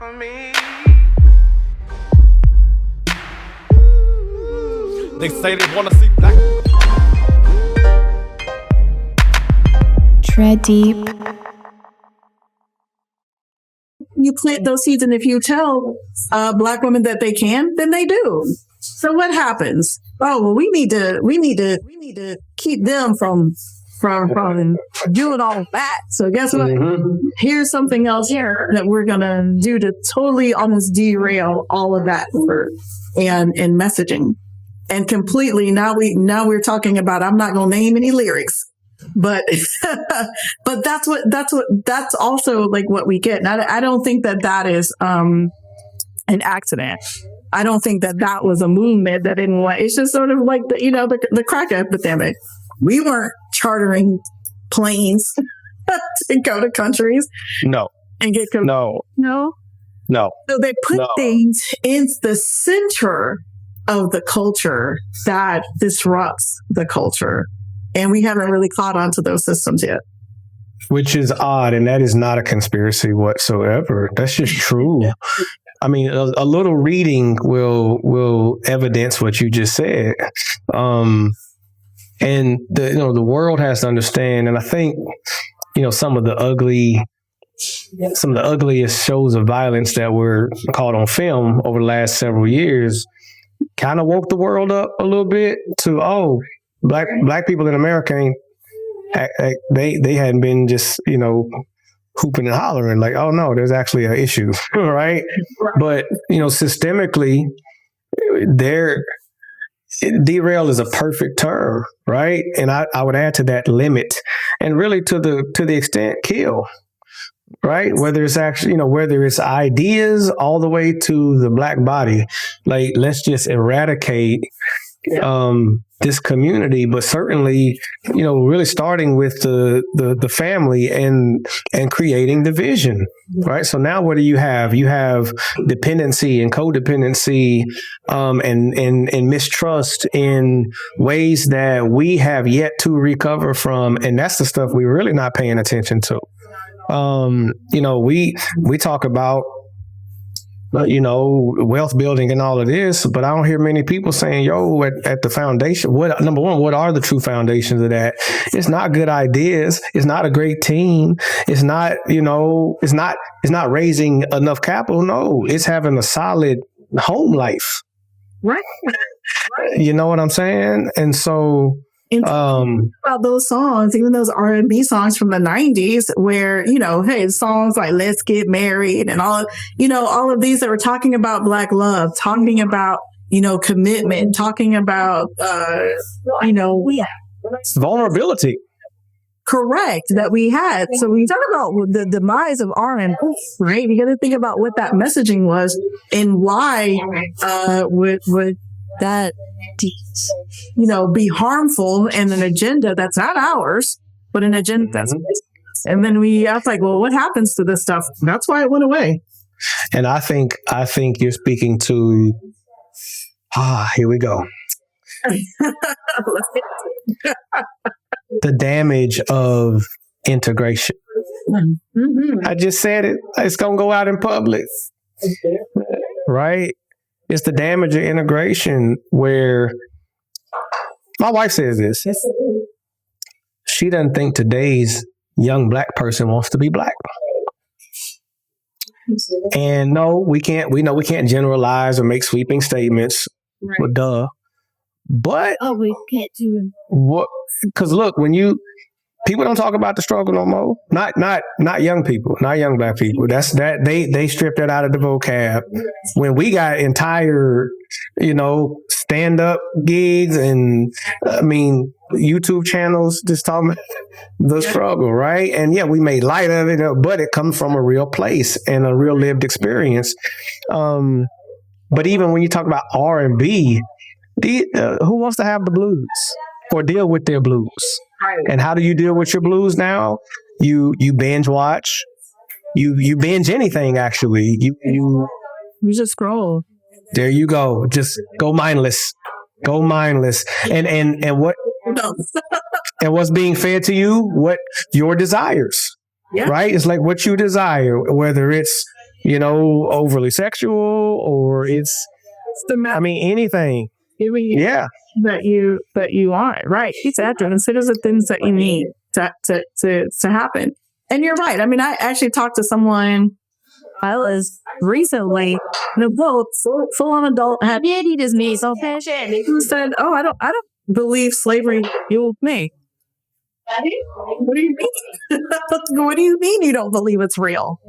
for me. They say they wanna see black. Tread deep. You plant those seeds, and if you tell Black women that they can, then they do. So what happens? Oh, well, we need to keep them from doing all that. So guess what? Mm-hmm. Here's something else here that we're gonna do to totally almost derail all of that and messaging, and completely. Now we're talking about. I'm not gonna name any lyrics. But that's also like what we get. And I don't think that is an accident. I don't think that was a movement that didn't want. It's just sort of like the crack epidemic. We weren't chartering planes to go to countries. No. And get no. So they put things in the center of the culture that disrupts the culture. And we haven't really caught on to those systems yet. Which is odd, and that is not a conspiracy whatsoever. That's just true. I mean, a little reading will evidence what you just said. And the world has to understand, and I think some of the ugliest shows of violence that were caught on film over the last several years kind of woke the world up a little bit to Black people in America they hadn't been just hooping and hollering like, oh no, there's actually an issue, right? But systemically, derail is a perfect term, right? And I would add to that limit, and really to the extent kill, right? Whether it's actually whether it's ideas all the way to the Black body, like let's just eradicate this community, but certainly, really starting with the family and creating the vision, right? So now what do you have? You have dependency and codependency, and mistrust in ways that we have yet to recover from. And that's the stuff we're really not paying attention to. We talk about wealth building and all of this, but I don't hear many people saying, at the foundation, number one, what are the true foundations of that? It's not good ideas. It's not a great team. It's not, it's not raising enough capital. No, it's having a solid home life. Right. You know what I'm saying? And so, about those songs, even those R&B songs from the 90s where, songs like Let's Get Married and all of these that were talking about Black love, talking about, commitment, talking about, vulnerability. Correct, that we had. So when you talk about the demise of R&B, right, you got to think about what that messaging was and why would that be harmful and an agenda that's not ours, but an agenda that's and then I was like, well, what happens to this stuff? That's why it went away. And I think you're speaking to here we go. The damage of integration. Mm-hmm. I just said it. It's gonna go out in public. Right? It's the damage of integration where my wife says this. She doesn't think today's young Black person wants to be Black. And no, we can't generalize or make sweeping statements. Right. Well, duh. But we can't do what? Because look, people don't talk about the struggle no more. Not young people, not young Black people. They stripped that out of the vocab. When we got entire, stand-up gigs and YouTube channels just talking about the struggle, right? And yeah, we made light of it, but it comes from a real place and a real lived experience. But even when you talk about R&B, who wants to have the blues or deal with their blues? And how do you deal with your blues now? You binge watch. You binge anything, actually. You just scroll. There you go. Just go mindless. Go mindless. And what and what's being fed to you? What your desires. Yeah. Right? It's like what you desire, whether it's overly sexual, or it's anything. Yeah. That you are right. Exactly. Consider the things that you need to happen. And you're right. I mean, I actually talked to someone I was recently, full on adult, had his knees so who said, "Oh, I don't believe slavery fueled me." What do you mean? What do you mean you don't believe it's real?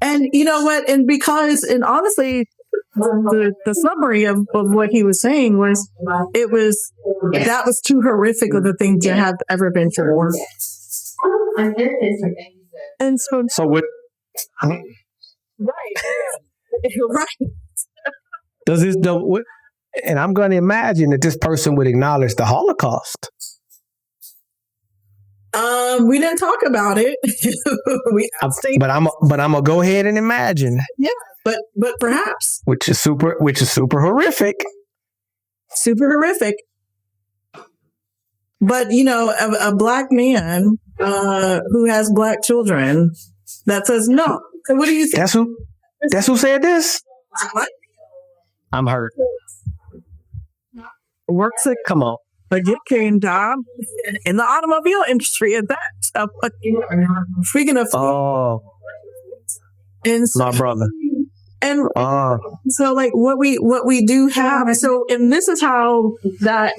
And you know what? And honestly, the summary of what he was saying was, that was too horrific of a thing to have ever been through. And so what? Right. Does this? And I'm going to imagine that this person would acknowledge the Holocaust. We didn't talk about it. But I'm gonna go ahead and imagine. Yeah, but perhaps which is super horrific. Super horrific. But a black man who has black children that says no. So what do you think? That's who said this. I'm hurt. Works at come on. A good job in the automobile industry at that. Speaking of, and so, my brother, and so like what we do have. So, and this is how that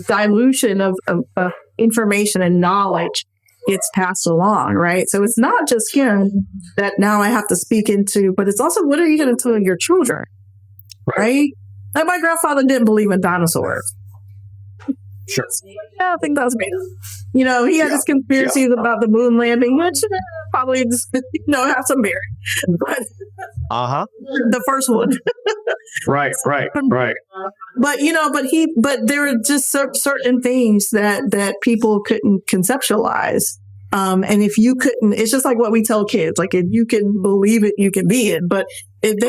dilution of information and knowledge gets passed along, right? So it's not just that now I have to speak into, but it's also what are you going to tell your children, right? Like my grandfather didn't believe in dinosaurs. Sure. Yeah, I think that was made up. He had his conspiracies about the moon landing, which probably just, have some merit. But the first one. Right. But there were just certain things that people couldn't conceptualize. And if you couldn't, it's just like what we tell kids. Like if you can believe it, you can be it. But if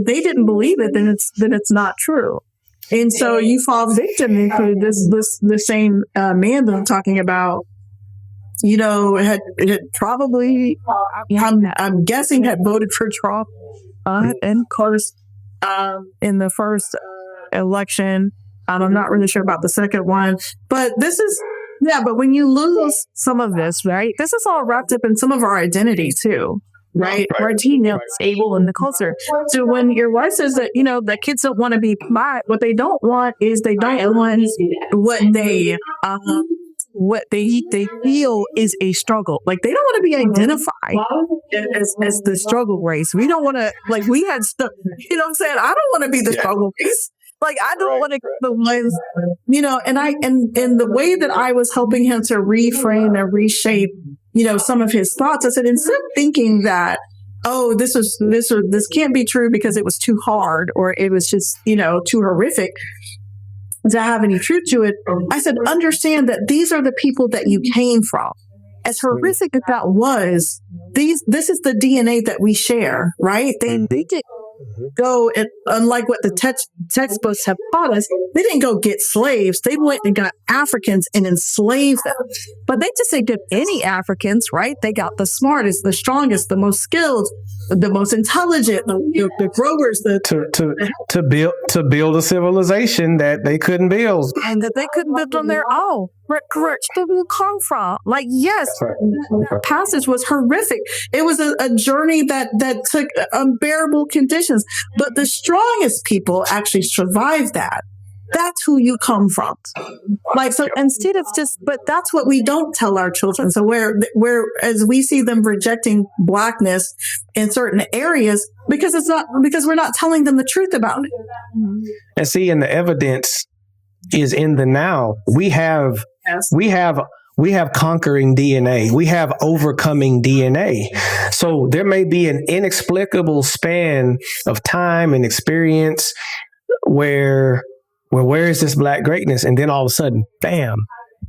they didn't believe it, then it's not true. And so you fall victim into the same man that I'm talking about, had probably, I'm guessing, had voted for Trump. And of course, in the first election, I'm not really sure about the second one. But but when you lose some of this, right, this is all wrapped up in some of our identity too. Right. We're stable in the culture. So when your wife says that, that kids don't want to be quiet, what they don't want is they don't want what they feel is a struggle. Like they don't want to be identified as the struggle race. We don't want to, like we had stuff, you know what I'm saying? I don't want to be the struggle race. Like I don't want to be the ones, and the way that I was helping him to reframe and reshape, some of his thoughts, I said, instead of thinking that, oh, this can't be true because it was too hard or it was just, too horrific to have any truth to it, I said, understand that these are the people that you came from. As horrific as that was, this is the DNA that we share, right? They didn't go, and unlike what the textbooks have taught us, they didn't go get slaves. They went and got Africans and enslaved them. But they just didn't get any Africans, right? They got the smartest, the strongest, the most skilled, the most intelligent, the growers, to build a civilization that they couldn't build, and that they couldn't build on their own. Where did we come from? Like, yes, that passage was horrific. It was a journey that took unbearable conditions, but the strongest people actually survived that. That's who you come from. Like, so instead of but that's what we don't tell our children. So where as we see them rejecting Blackness in certain areas, because we're not telling them the truth about it. And see, and the evidence is in the now. We have conquering DNA. We have overcoming DNA. So there may be an inexplicable span of time and experience where is this Black greatness? And then all of a sudden, bam,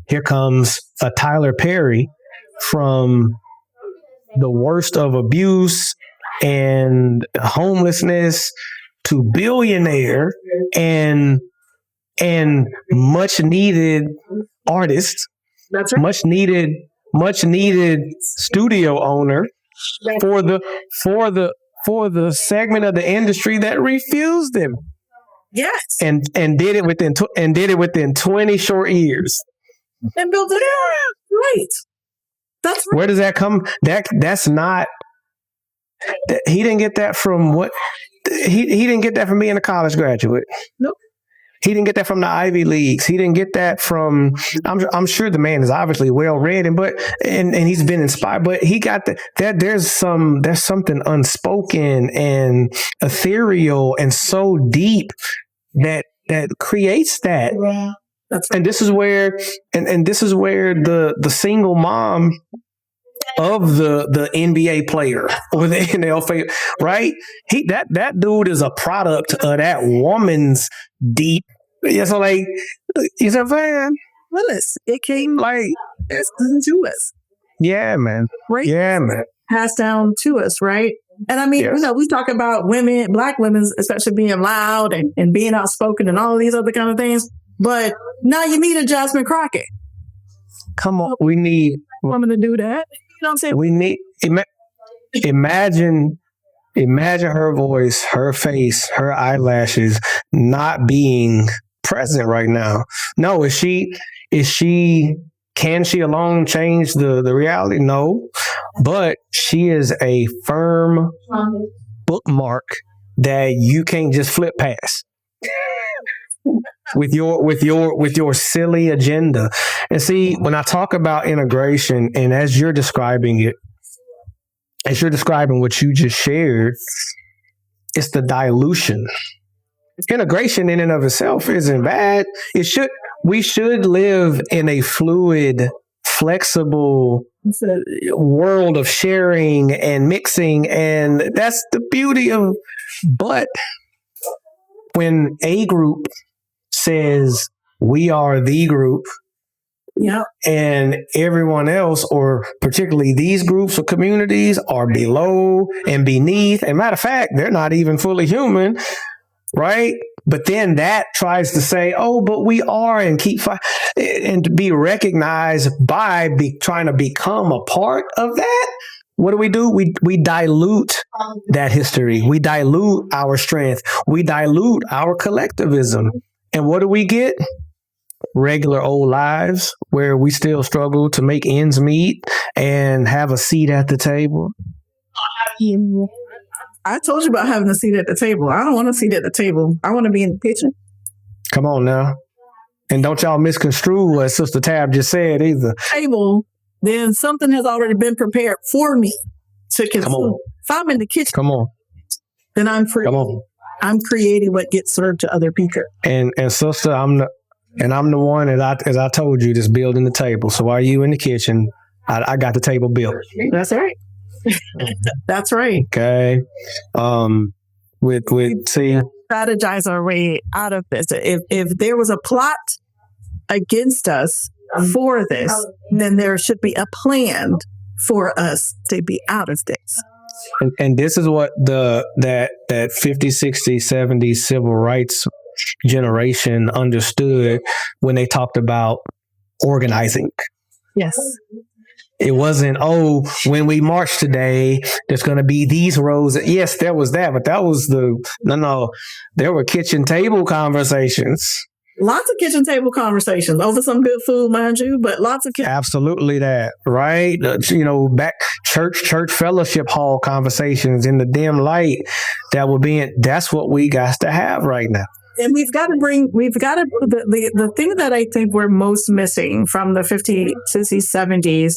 here comes a Tyler Perry from the worst of abuse and homelessness to billionaire and much needed artist. That's right. Much needed studio owner. for the segment of the industry that refused him. Yes. And did it within 20 short years. And built it out. Right. That's right. Where does that come? That's not. He didn't get that from what? He didn't get that from being a college graduate. Nope. He didn't get that from the Ivy Leagues. He didn't get that from. I'm sure the man is obviously well read and he's been inspired. But he got that. There's something unspoken and ethereal and so deep that creates that. Yeah. That's right. And this is where the single mom of the NBA player or the NFL, right? That dude is a product of that woman's deep. Yeah, so like, you know what I'm saying? Willis, it came Like, to us. Yeah, man. Right? Yeah, man. Passed down to us, right? And I mean, Yes. we talk about women, Black women, especially being loud and being outspoken and all of these other kind of things. But now you meet a Jasmine Crockett. Come on, we need Woman to do that. You know what I'm saying? we need imagine her voice, her face, her eyelashes not being present right now. No, can she alone change the reality? No, but she is a firm bookmark that you can't just flip past with your silly agenda. And see, when I talk about integration, and as you're describing what you just shared, it's the dilution. Integration in and of itself isn't bad. We should live in a fluid, flexible world of sharing and mixing, and that's the beauty of. But when a group says we are the group, Yeah. and everyone else, or particularly these groups or communities, are below and beneath, and matter of fact, they're not even fully human, right? But then that tries to say, oh, but we are, and and to be recognized by trying to become a part of that. What do? We dilute that history. We dilute our strength. We dilute our collectivism. And what do we get? Regular old lives where we still struggle to make ends meet and have a seat at the table. I told you about having a seat at the table. I don't want a seat at the table. I want to be in the kitchen. Come on now. And don't y'all misconstrue what Sister Tab just said either. Table, then something has already been prepared for me to consume. Come on. If I'm in the kitchen, Come on. then I'm Come on. I'm creating what gets served to other people. And sister, I'm the one, as I told you, that's building the table. So while you in the kitchen, I got the table built. That's right. That's right. Okay. See, Strategize our way out of this. If there was a plot against us for this, then there should be a plan for us to be out of this. and this is what that 50, 60, 70 civil rights generation understood when they talked about organizing. Yes. It wasn't, when we march today, there's going to be these rows. Yes, there was that, but that was there were kitchen table conversations. Lots of kitchen table conversations over some good food, mind you, but lots of Absolutely that, right? Back church fellowship hall conversations in the dim light that's what we got to have right now. And the thing that I think we're most missing from the 50s, 60s, 70s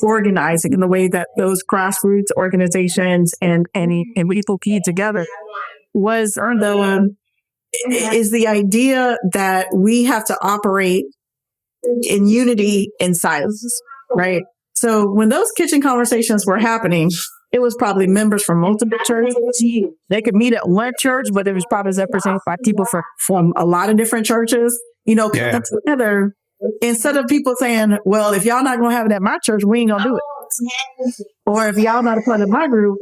organizing in the way that those grassroots organizations and people came together is the idea that we have to operate in unity in silos, right? So when those kitchen conversations were happening, it was probably members from multiple churches. They could meet at one church, but it was probably represented by people from a lot of different churches, Yeah. together. Instead of people saying, well, if y'all not going to have it at my church, we ain't going to do it. Or if y'all not a part of my group,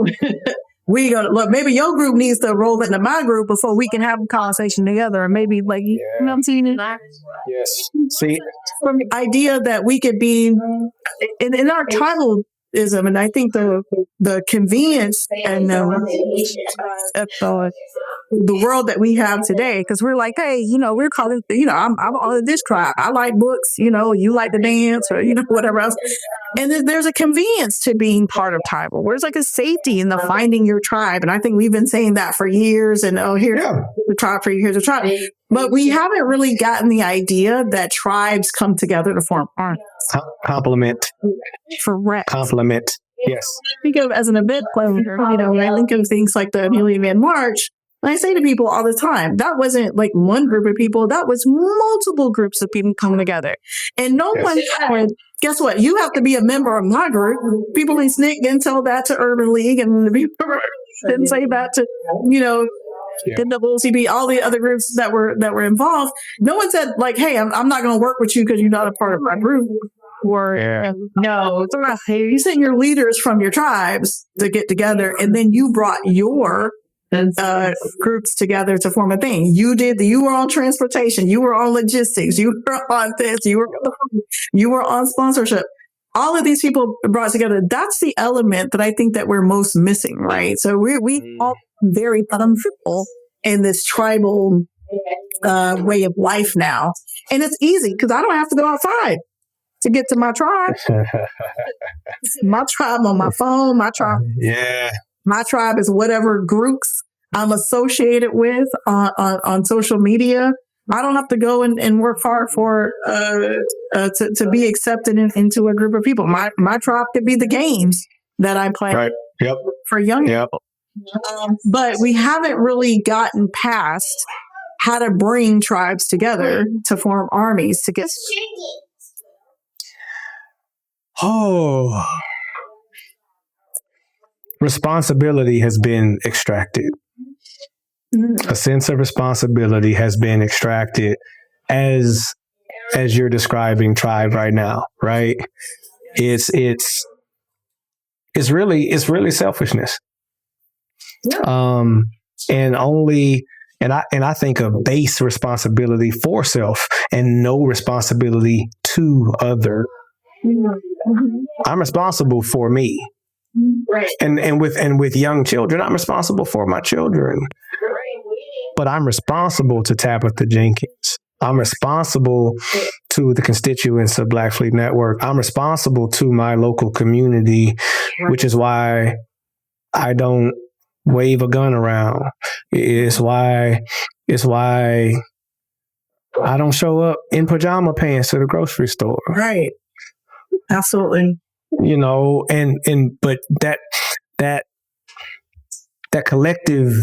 we going to look, maybe your group needs to roll into my group before we can have a conversation together. Or maybe you know what I'm saying? Yes. See, From the idea that we could be in our tribal and I think the convenience and the world that we have today, because we're like, hey, we're calling, I'm on this tribe. I like books, you like to dance or, whatever else. And then there's a convenience to being part of tribal. There's like a safety in the finding your tribe. And I think we've been saying that for years. And here's the tribe for you, here's the tribe. But we haven't really gotten the idea that tribes come together to form armies. Complement. Correct. Complement. Yes. Think of as an event planner, when I think of things like the Million Man March, I say to people all the time, that wasn't like one group of people, that was multiple groups of people coming together. And no one said, guess what? You have to be a member of my group. People in SNCC didn't tell that to Urban League, and the people didn't say that to, NAACP, all the other groups that were involved. No one said like, hey, I'm not going to work with you because you're not a part of my group. Or no, it's not. Hey, you sent your leaders from your tribes to get together, and then you brought your groups together to form a thing. You were on transportation, you were on logistics, you were on this, you were on sponsorship. All of these people brought together. That's the element that I think that we're most missing, right? So we all very comfortable in this tribal way of life now. And it's easy because I don't have to go outside to get to my tribe. My tribe on my phone, my tribe. Yeah. My tribe is whatever groups I'm associated with on social media. I don't have to go and work hard for to be accepted into a group of people. My tribe could be the games that I play for young people. But we haven't really gotten past how to bring tribes together to form armies to get. Oh. Responsibility has been extracted. A sense of responsibility has been extracted as you're describing tribe right now, right? It's really selfishness. And I think of base responsibility for self and no responsibility to other. I'm responsible for me. Right. And with young children, I'm responsible for my children. But I'm responsible to Tabitha Jenkins. I'm responsible to the constituents of Black Fleet Network. I'm responsible to my local community, which is why I don't wave a gun around. It's why I don't show up in pajama pants to the grocery store. Right. Absolutely. But that collective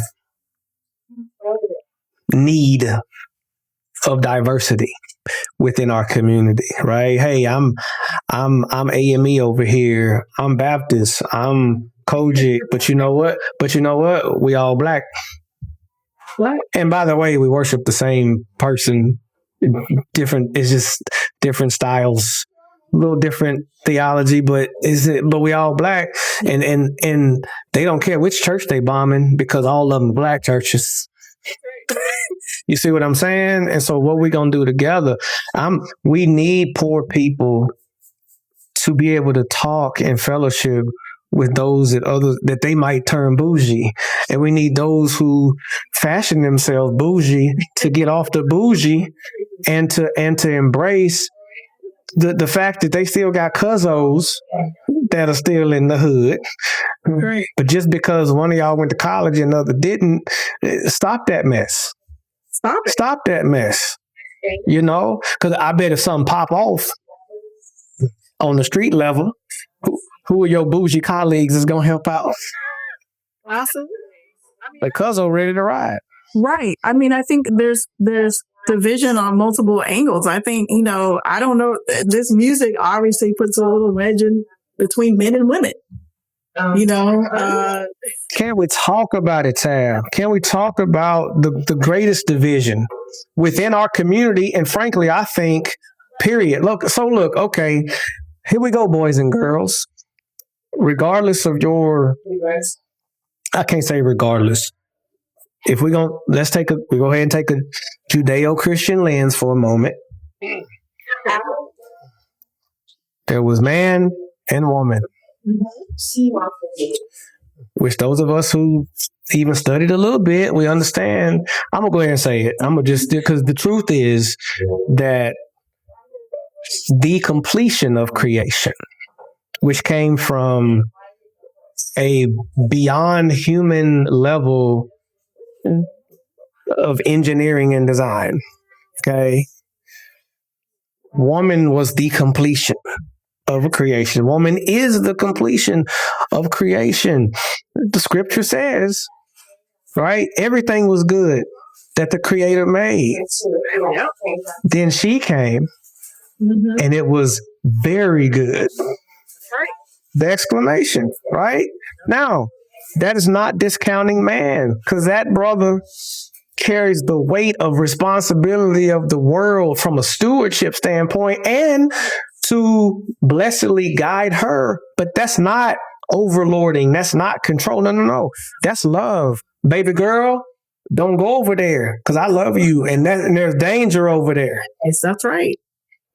need of diversity within our community, right? Hey, I'm AME over here. I'm Baptist. I'm Kojic. But you know what? We all Black. What? And by the way, we worship the same person. It's just different styles. A little different theology, but we all Black, and they don't care which church they bombing because all of them are Black churches. You see what I'm saying? And so what we gonna do together? We need poor people to be able to talk and fellowship with those that they might turn bougie, and we need those who fashion themselves bougie to get off the bougie and to embrace the fact that they still got cuzzos that are still in the hood. Right. But just because one of y'all went to college and the other didn't, stop that mess. Stop that mess. Because I bet if something pop off on the street level, who are your bougie colleagues is going to help out? Awesome. The cuzzo ready to ride. Right. I mean, I think there's division on multiple angles. I think, I don't know, this music obviously puts a little wedge in between men and women. Can we talk about it, Tab? Can we talk about the greatest division within our community? And frankly, I think, period. Look, okay, here we go, boys and girls. Regardless of I can't say regardless. If we go ahead and take a Judeo-Christian lens for a moment. There was man and woman. Which those of us who even studied a little bit, we understand. I'm gonna go ahead and say it. I'm gonna just, because the truth is that the completion of creation, which came from a beyond human level of engineering and design. Okay. Woman was the completion of a creation. Woman is the completion of creation. The scripture says, right? Everything was good that the creator made. Then she came and it was very good. The exclamation, right? Now, that is not discounting man, because that brother carries the weight of responsibility of the world from a stewardship standpoint and to blessedly guide her. But that's not overlording. That's not control. No. That's love. Baby girl, don't go over there because I love you. And there's danger over there. Yes, that's right.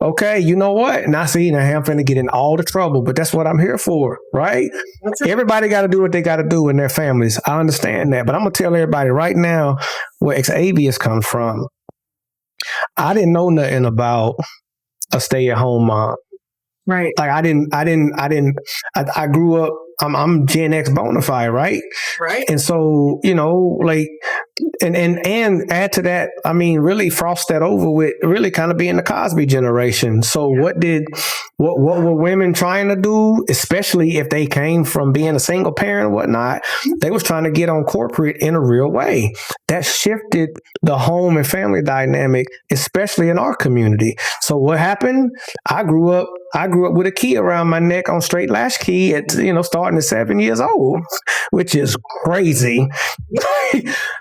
Okay, you know what? Now see, now I'm finna get in all the trouble, but that's what I'm here for, right? Everybody got to do what they got to do in their families. I understand that, but I'm gonna tell everybody right now where Exavious comes from. I didn't know nothing about a stay-at-home mom. Right. Like I grew up. I'm Gen X bona fide, right? Right. And so, like, and add to that, I mean, really frost that over with really kind of being the Cosby generation. So what were women trying to do, especially if they came from being a single parent and whatnot? They was trying to get on corporate in a real way. That shifted the home and family dynamic, especially in our community. So what happened? I grew up with a key around my neck on straight latch key at, starting at 7 years old, which is crazy.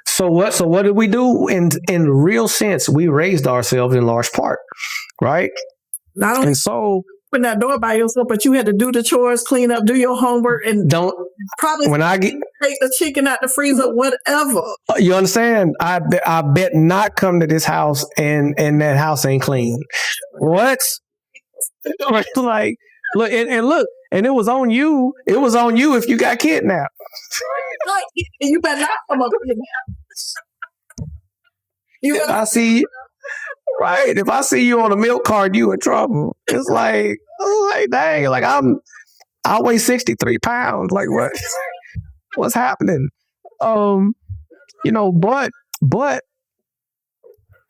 So what did we do? In real sense, we raised ourselves in large part, right? Not only and so open that door by yourself, but you had to do the chores, clean up, do your homework, and probably take the chicken out the freezer, whatever. You understand? I bet not come to this house and that house ain't clean. What? Like, look, and it was on you. It was on you if you got kidnapped. You better not come up here. I see, right? If I see you on a milk cart, you in trouble. It's like dang, like I weigh 63 pounds. Like what? What's happening? But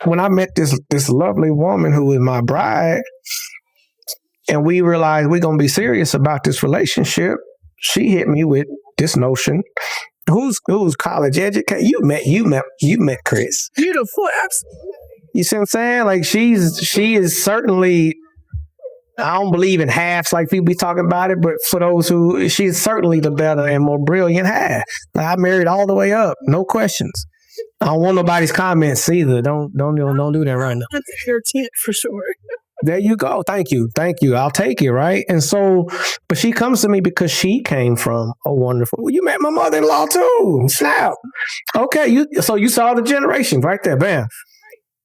when I met this lovely woman who is my bride, and we realized we're gonna be serious about this relationship, she hit me with this notion. Who's college educated? You met Chris. Beautiful. You see what I'm saying? Like she is certainly. I don't believe in halves like people be talking about it, but for those who, she's certainly the better and more brilliant half. Like I married all the way up, no questions. I don't want nobody's comments either. Don't do that right now. That's your tent for sure. There you go. Thank you. I'll take it, right? And so, but she comes to me because she came from a wonderful, well, you met my mother-in-law too. Snap. Okay, so you saw the generation right there, bam.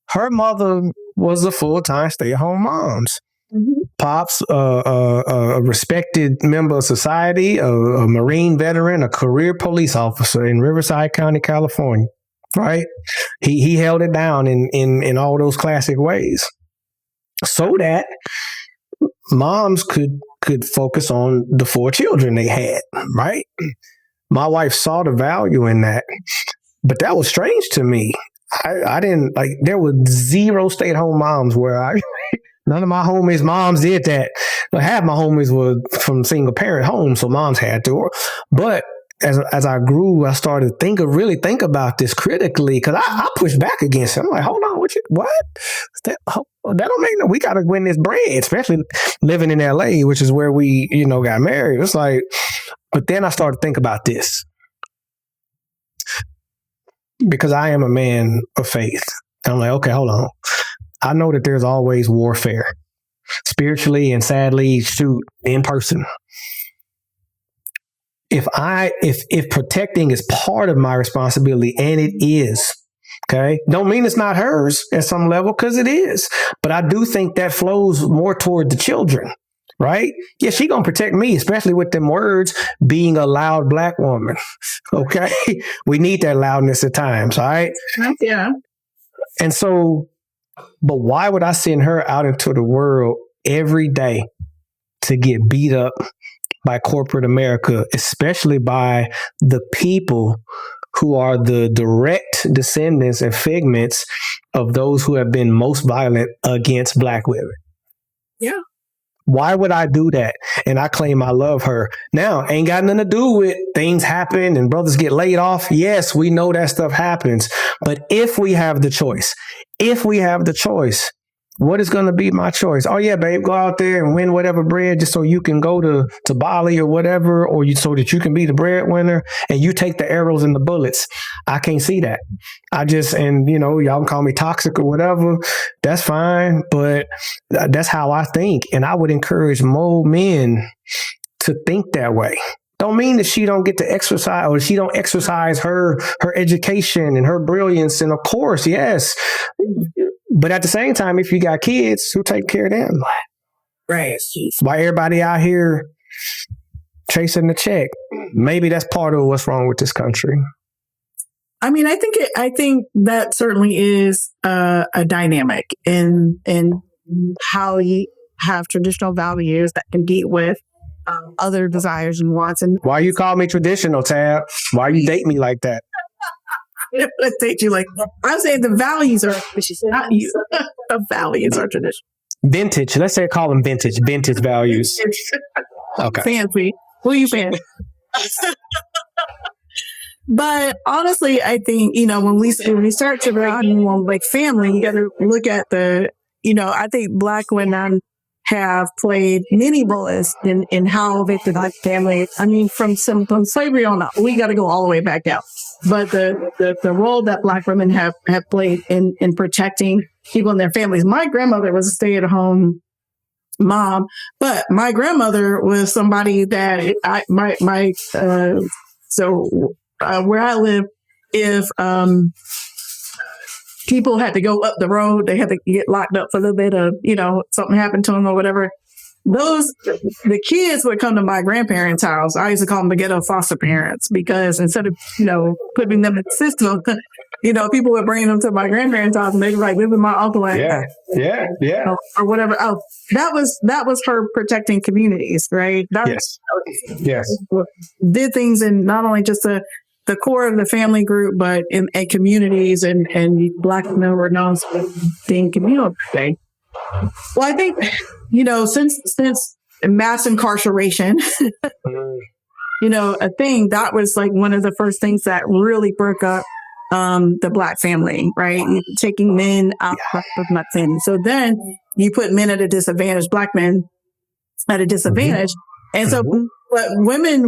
Her mother was a full-time stay-at-home mom. Mm-hmm. Pops, a respected member of society, a Marine veteran, a career police officer in Riverside County, California, right? He held it down in all those classic ways, so that moms could focus on the 4 children they had, right? My wife saw the value in that, but that was strange to me. I didn't, like, there were 0 stay-at-home moms where none of my homies' moms did that. Half my homies were from single-parent homes, so moms had to. But as I grew, I started to really think about this critically, because I pushed back against it. I'm like, hold on, what? That don't make no. We got to win this bread, especially living in LA, which is where we, got married. It's like, but then I started to think about this, because I am a man of faith. And I'm like, okay, hold on. I know that there's always warfare, spiritually and sadly, in person. If protecting is part of my responsibility, and it is, okay, don't mean it's not hers at some level, because it is. But I do think that flows more toward the children, right? Yeah, she gonna protect me, especially with them words, being a loud Black woman. Okay, we need that loudness at times, all right? Yeah. And so, but why would I send her out into the world every day to get beat up by corporate America, especially by the people who are the direct descendants and figments of those who have been most violent against Black women? Yeah. Why would I do that? And I claim I love her. Now, ain't got nothing to do with things happen and brothers get laid off. Yes, we know that stuff happens. But if we have the choice, what is going to be my choice? Oh, yeah, babe, go out there and win whatever bread just so you can go to Bali or whatever, or so that you can be the breadwinner and you take the arrows and the bullets. I can't see that. And y'all can call me toxic or whatever. That's fine. But that's how I think. And I would encourage more men to think that way. Don't mean that she don't get to exercise or she don't exercise her education and her brilliance. And of course, yes. But at the same time, if you got kids, who take care of them? Right. Why everybody out here chasing the check? Maybe that's part of what's wrong with this country. I mean, I think that certainly is a dynamic in how you have traditional values that compete with other desires and wants. And why you call me traditional, Tab? Why you date me like that? I date you like that. I'm saying the values are not you. The values are traditional. Vintage. Let's say call them vintage values. Okay. Fancy. Who you fan? But honestly, I think, when we start to broaden like family, you got to look at I think Black women have played many roles in how they provide family. I mean, from slavery on up, we got to go all the way back down. But the role that Black women have played in protecting people and their families. My grandmother was a stay-at-home mom, but my grandmother was somebody that where I live, if people had to go up the road, they had to get locked up for a little bit of, something happened to them or whatever. The kids would come to my grandparents' house. I used to call them the ghetto foster parents because instead of, putting them in the system, people would bring them to my grandparents' house and they'd be like, live with my uncle. Yeah. Or whatever. Oh, that was her protecting communities, right? Yes. Did things in not only just the core of the family group, but in communities and Black men were known for being communal. Okay. Well, I think, since mass incarceration, a thing that was like one of the first things that really broke up the Black family, right? Taking men out of nothing. So then you put men at a disadvantage, Black men at a disadvantage. Mm-hmm. And so but women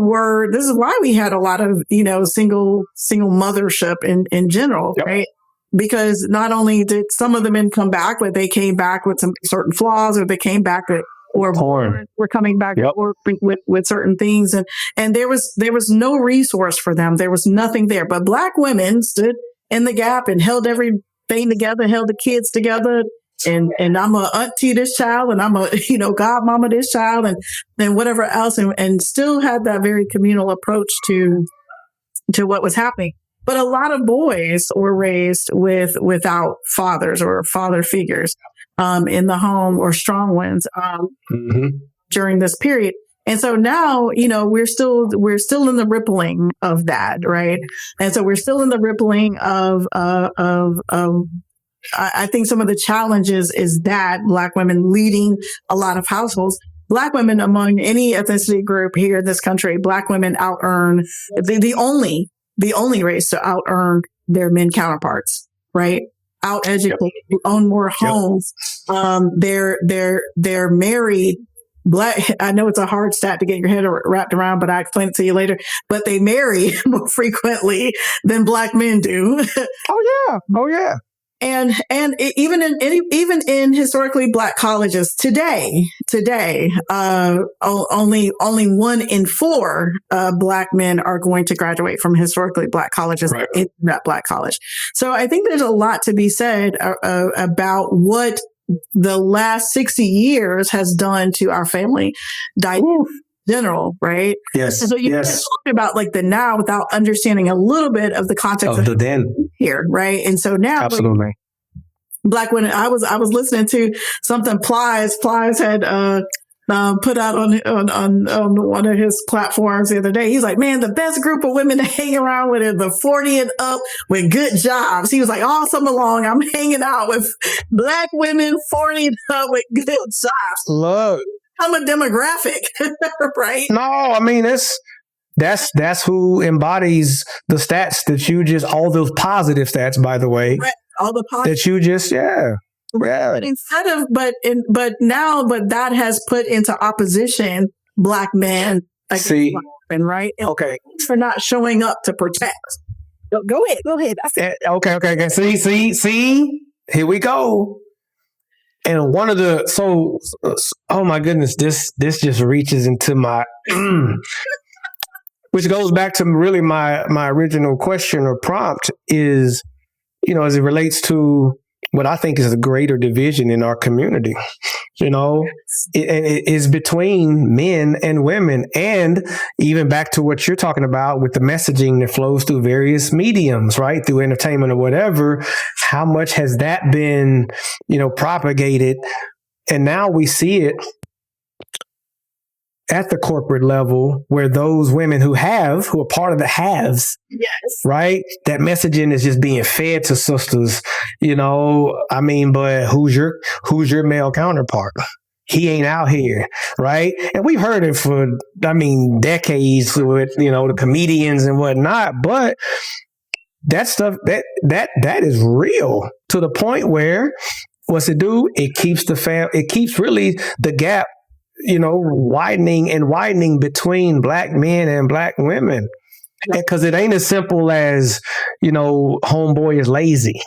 this is why we had a lot of, single mothership in general, yep. Right? Because not only did some of the men come back, but they came back with some certain flaws, or they came back with, or were coming back yep. with certain things. And there was no resource for them. There was nothing there. But Black women stood in the gap and held everything together, held the kids together. And I'm a auntie this child, and I'm a, godmama this child, and then whatever else, and still had that very communal approach to what was happening. But a lot of boys were raised without fathers or father figures in the home, or strong ones during this period. And so now, we're still in the rippling of that, right? And so we're still in the rippling of I think some of the challenges is that Black women leading a lot of households. Black women, among any ethnicity group here in this country, Black women out-earn the only race to out-earn their men counterparts, right? Out-educated, yep. Own more homes. Yep. They're married. Black, I know it's a hard stat to get your head wrapped around, but I'll explain it to you later. But they marry more frequently than Black men do. Oh yeah. And even in historically Black colleges today, only 1 in 4 Black men are going to graduate from historically Black colleges, right. In that Black college. So I think there's a lot to be said about what the last 60 years has done to our family dynamic in general, right? Yes. And so you can't talk about like the now without understanding a little bit of the context Of the then. here, right? And so now, Absolutely. Black women, I was listening to something Plies had put out on one of his platforms the other day. He's like, man, the best group of women to hang around with is the 40 and up with good jobs. He was like, all summer long, I'm hanging out with Black women 40 and up with good jobs. Look, I'm a demographic, right? no, I mean that's who embodies the stats that you just, all those positive stats, by the way, Right. All the positive that you just instead of but that has put into opposition Black men against Black women, right? And Okay. for not showing up to protect. Go ahead. That's it. Okay. See, here we go. And one of the oh my goodness, this just reaches into my which goes back to really my original question or prompt is, as it relates to what I think is a greater division in our community, it is between men and women, and even back to what you're talking about with the messaging that flows through various mediums, right? Through entertainment or whatever. How much has that been, propagated? And now we see it at the corporate level where those women who are part of the haves, Yes. right? That messaging is just being fed to sisters, but who's your male counterpart? He ain't out here, right? And we've heard it for, decades with, the comedians and whatnot, but that stuff, that is real to the point where what's it do? It keeps it keeps really the gap, widening between Black men and Black women. Because it ain't as simple as, homeboy is lazy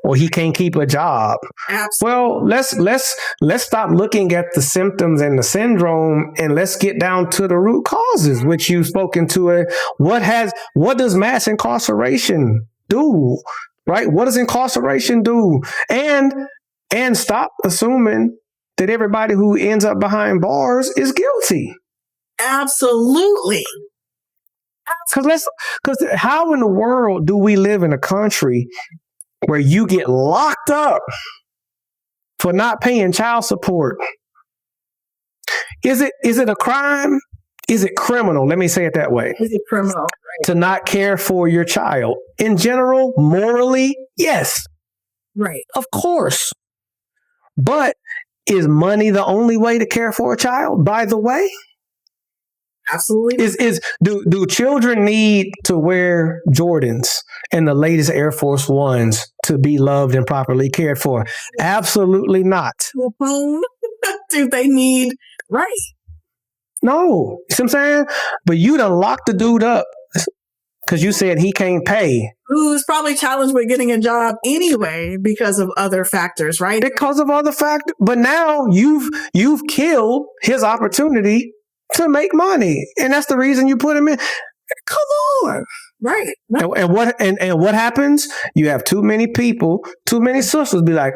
or he can't keep a job. Absolutely. Well, let's stop looking at the symptoms and the syndrome and let's get down to the root causes, which you've spoken to. What does mass incarceration do? Right? What does incarceration do? And stop assuming that everybody who ends up behind bars is guilty. Absolutely. Because how in the world do we live in a country where you get locked up for not paying child support? Is it a crime? Is it criminal? Let me say it that way. Is it criminal? Right. To not care for your child. In general, morally, yes. Right. Of course. But is money the only way to care for a child, by the way? Absolutely. Do children need to wear Jordans and the latest Air Force Ones to be loved and properly cared for? Absolutely not. Do they need, right? No. You see what I'm saying? But you done locked the dude up because you said he can't pay. Who's probably challenged with getting a job anyway because of other factors, right? Because of other factors. But now you've killed his opportunity to make money. And that's the reason you put him in. Come on. Right. And what happens? You have too many people, too many sisters be like,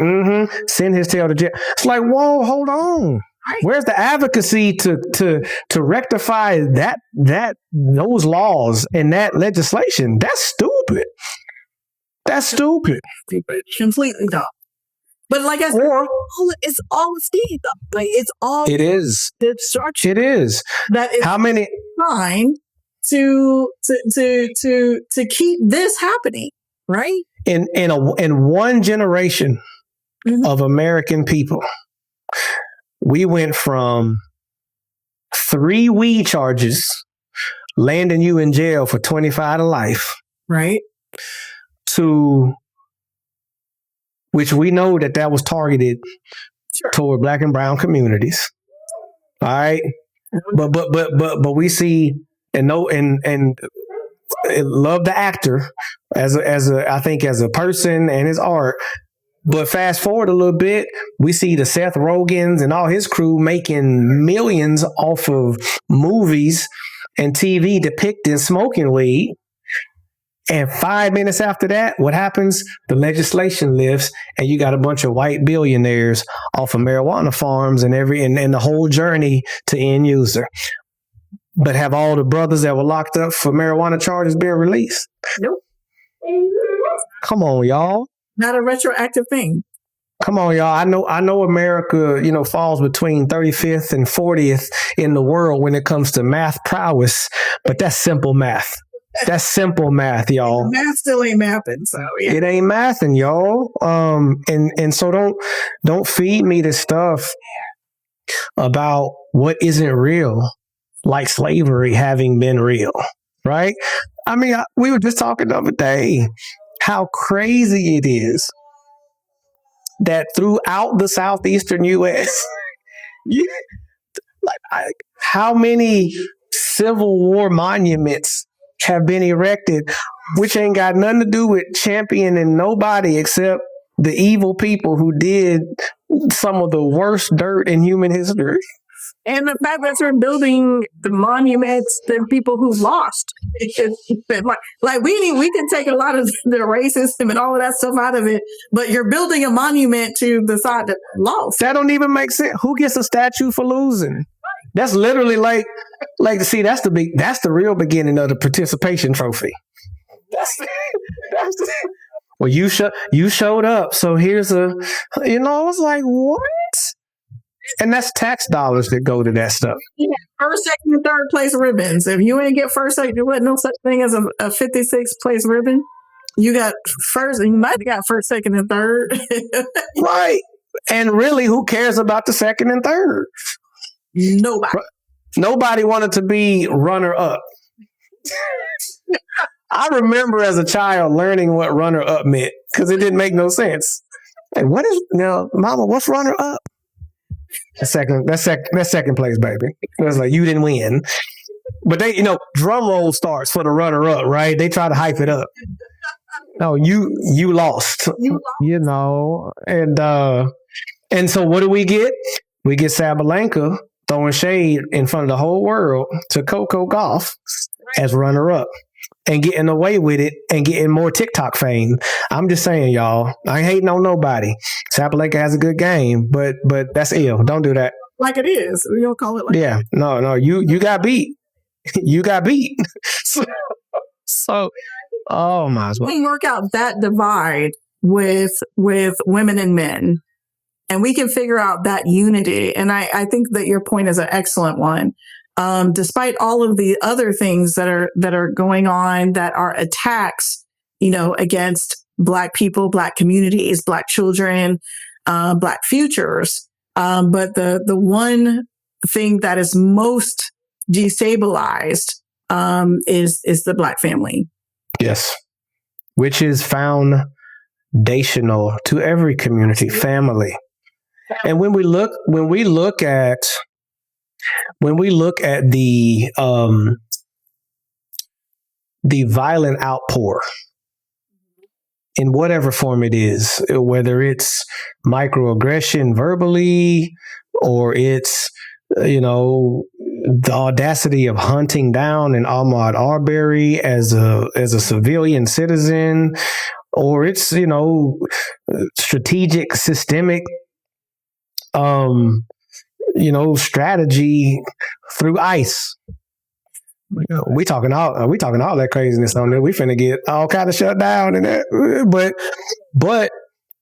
send his tail to jail. It's like, whoa, hold on. Right. Where's the advocacy to rectify those laws and that legislation? That's stupid. That's stupid. Completely dumb. But like I said, it's all a scheme. Like it's all. It is. The structure. It is. That is how many time to keep this happening, right? In one generation of American people, we went from 3 weed charges landing you in jail for 25 to life, right? To which we know that was targeted toward Black and brown communities. All right. But we see and love the actor as I think as a person and his art. But fast forward a little bit, we see the Seth Rogans and all his crew making millions off of movies and TV depicting smoking weed. And 5 minutes after that, what happens? The legislation lifts, and you got a bunch of white billionaires off of marijuana farms and the whole journey to end user. But have all the brothers that were locked up for marijuana charges been released? Nope. Come on, y'all. Not a retroactive thing. Come on, y'all. I know America, falls between 35th and 40th in the world when it comes to math prowess, but that's simple math. That's simple math, y'all. Math still ain't mapping, so yeah. It ain't mathing, y'all. And so don't feed me this stuff about what isn't real, like slavery having been real, right? I mean, we were just talking the other day how crazy it is that throughout the southeastern U.S., how many Civil War monuments have been erected, which ain't got nothing to do with championing nobody except the evil people who did some of the worst dirt in human history. And the fact that they're building the monuments to people who lost. Like we can take a lot of the racism and all of that stuff out of it, but you're building a monument to the side that lost. That don't even make sense. Who gets a statue for losing? That's literally like see, that's the real beginning of the participation trophy. Well, you showed up, so here's I was like, what? And that's tax dollars that go to that stuff. Yeah, first, second, and third place ribbons. If you ain't get first, second, there no such thing as a 56th place ribbon. You got first, and you might have got first, second, and third. Right. And really, who cares about the second and third? Nobody wanted to be runner up. I remember as a child learning what runner up meant because it didn't make no sense. Like, Mama, what's runner up? That's second place, baby. It was like, you didn't win. But they, drum roll starts for the runner up, right? They try to hype it up. No, you lost. And so what do we get? We get Sabalenka throwing shade in front of the whole world to Coco Gauff as runner up and getting away with it and getting more TikTok fame. I'm just saying, y'all, I ain't hating on nobody. Sabalenka has a good game, but that's ill. Don't do that. Like it is. We don't call it like that. No, you got beat. You got beat. So, oh my God. We can work out that divide with women and men, and we can figure out that unity. And I think that your point is an excellent one. Despite all of the other things that are going on that are attacks, against Black people, Black communities, Black children, Black futures. But the one thing that is most destabilized is the Black family. Yes, which is foundational to every community, family. And when we look at the violent outpour in whatever form it is, whether it's microaggression verbally or it's, the audacity of hunting down an Ahmaud Arbery as a civilian citizen, or it's, strategic, systemic, strategy through ICE. We talking all that craziness on there. We finna get all kind of shut down and that. But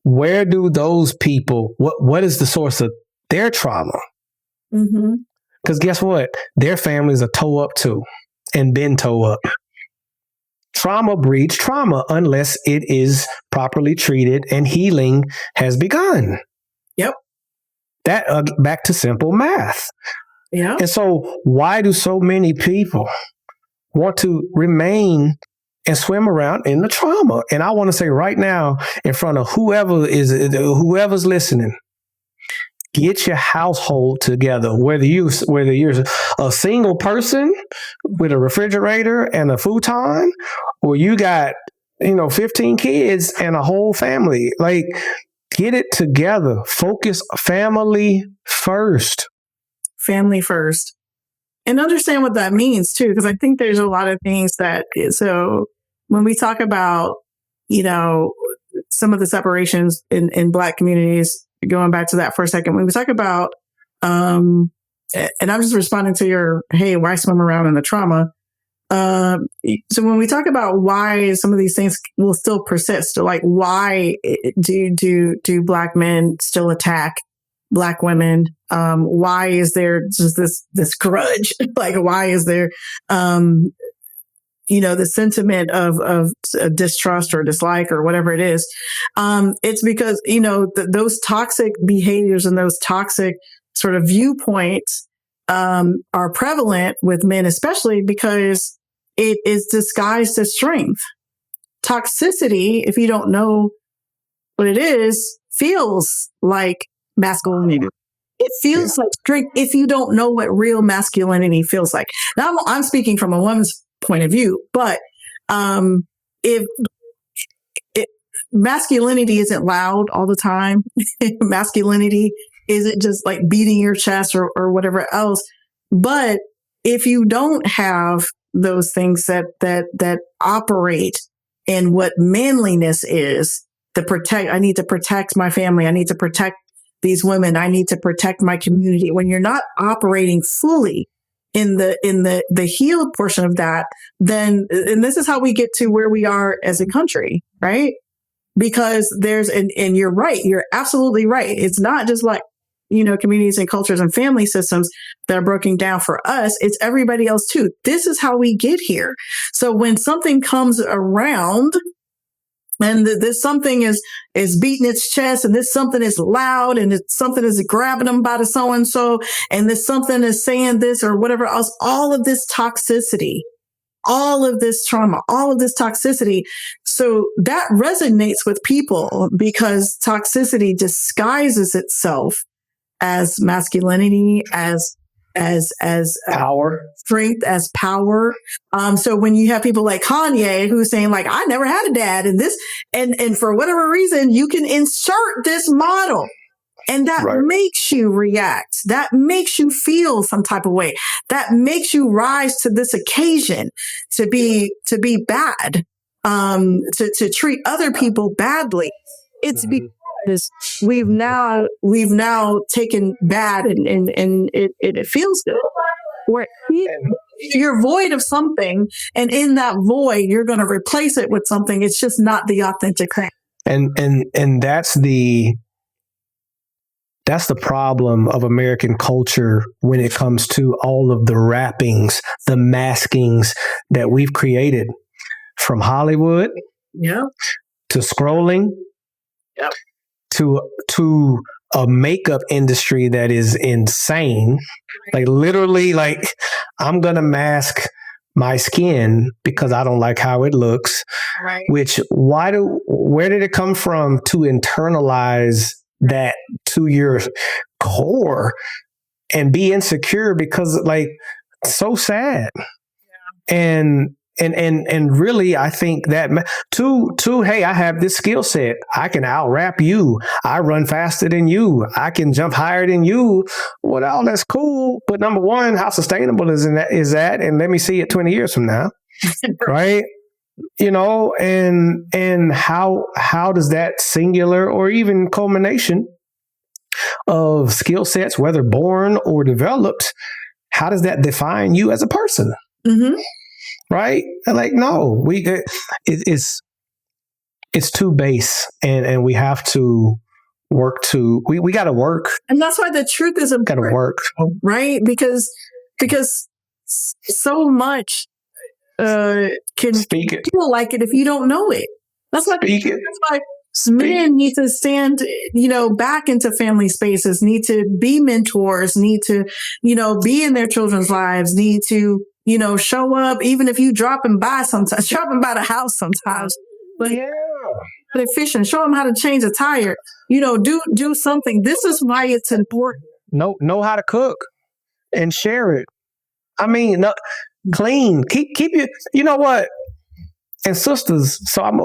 where do those people? What is the source of their trauma? Mm-hmm. Because guess what? Their families are toe up too, and been toe up. Trauma breeds trauma unless it is properly treated and healing has begun. Yep. That back to simple math. Yeah. And so why do so many people want to remain and swim around in the trauma? And I want to say right now, in front of whoever's listening, get your household together. Whether you're a single person with a refrigerator and a futon, or you got 15 kids and a whole family, like, get it together. Focus family first. Family first. And understand what that means too, because I think there's a lot of things that, so when we talk about, some of the separations in Black communities, going back to that for a second, when we talk about, and I'm just responding to your, hey, why swim around in the trauma? So when we talk about why some of these things will still persist, like why do Black men still attack Black women? Why is there just this grudge? Like, why is there, the sentiment of distrust or dislike or whatever it is? It's because, those toxic behaviors and those toxic sort of viewpoints are prevalent with men, especially because it is disguised as strength. Toxicity, if you don't know what it is, feels like masculinity. It feels like strength if you don't know what real masculinity feels like. Now, I'm speaking from a woman's point of view, but if masculinity isn't loud all the time, masculinity isn't just like beating your chest or whatever else. But if you don't have those things that operate in what manliness is, I need to protect my family. I need to protect these women. I need to protect my community. When you're not operating fully in the healed portion of that, then, and this is how we get to where we are as a country, right? Because and you're right. You're absolutely right. It's not just like, communities and cultures and family systems that are broken down for us. It's everybody else too. This is how we get here. So when something comes around and this something is beating its chest, and this something is loud, and it's something is grabbing them by the so-and-so, and this something is saying this or whatever else, all of this toxicity, all of this trauma, all of this toxicity. So that resonates with people because toxicity disguises itself as masculinity, as power, strength, as power. So when you have people like Kanye who's saying like, I never had a dad, and this, and for whatever reason, you can insert this model, and that makes you react. That makes you feel some type of way. That makes you rise to this occasion to be bad, to treat other people badly. It's because we've now taken bad and it feels good. Where you're void of something, and in that void, you're going to replace it with something. It's just not the authentic thing. And that's the problem of American culture when it comes to all of the wrappings, the maskings that we've created, from Hollywood, to scrolling, to a makeup industry that is insane. Like literally, like, I'm gonna mask my skin because I don't like how it looks. Right. Which where did it come from to internalize that to your core and be insecure? Because like, so sad. And really, I think that hey, I have this skill set. I can out rap you. I run faster than you. I can jump higher than you. Well, that's cool. But number one, how sustainable is that? And let me see it 20 years from now. Right. And how does that singular or even culmination of skill sets, whether born or developed, how does that define you as a person? Mm-hmm. Right? And like, no, it's too base, and we have to work we got to work. And that's why the truth is important. Got to work. Right? Because so much can feel like it if you don't know it. That's why men need to stand, back into family spaces, need to be mentors, need to, be in their children's lives, need to, show up, even if you dropping by the house sometimes. But efficient, show them how to change a tire, do something. This is why it's important. Know how to cook and share it. I mean, clean, keep you, you know what? And sisters, so I'm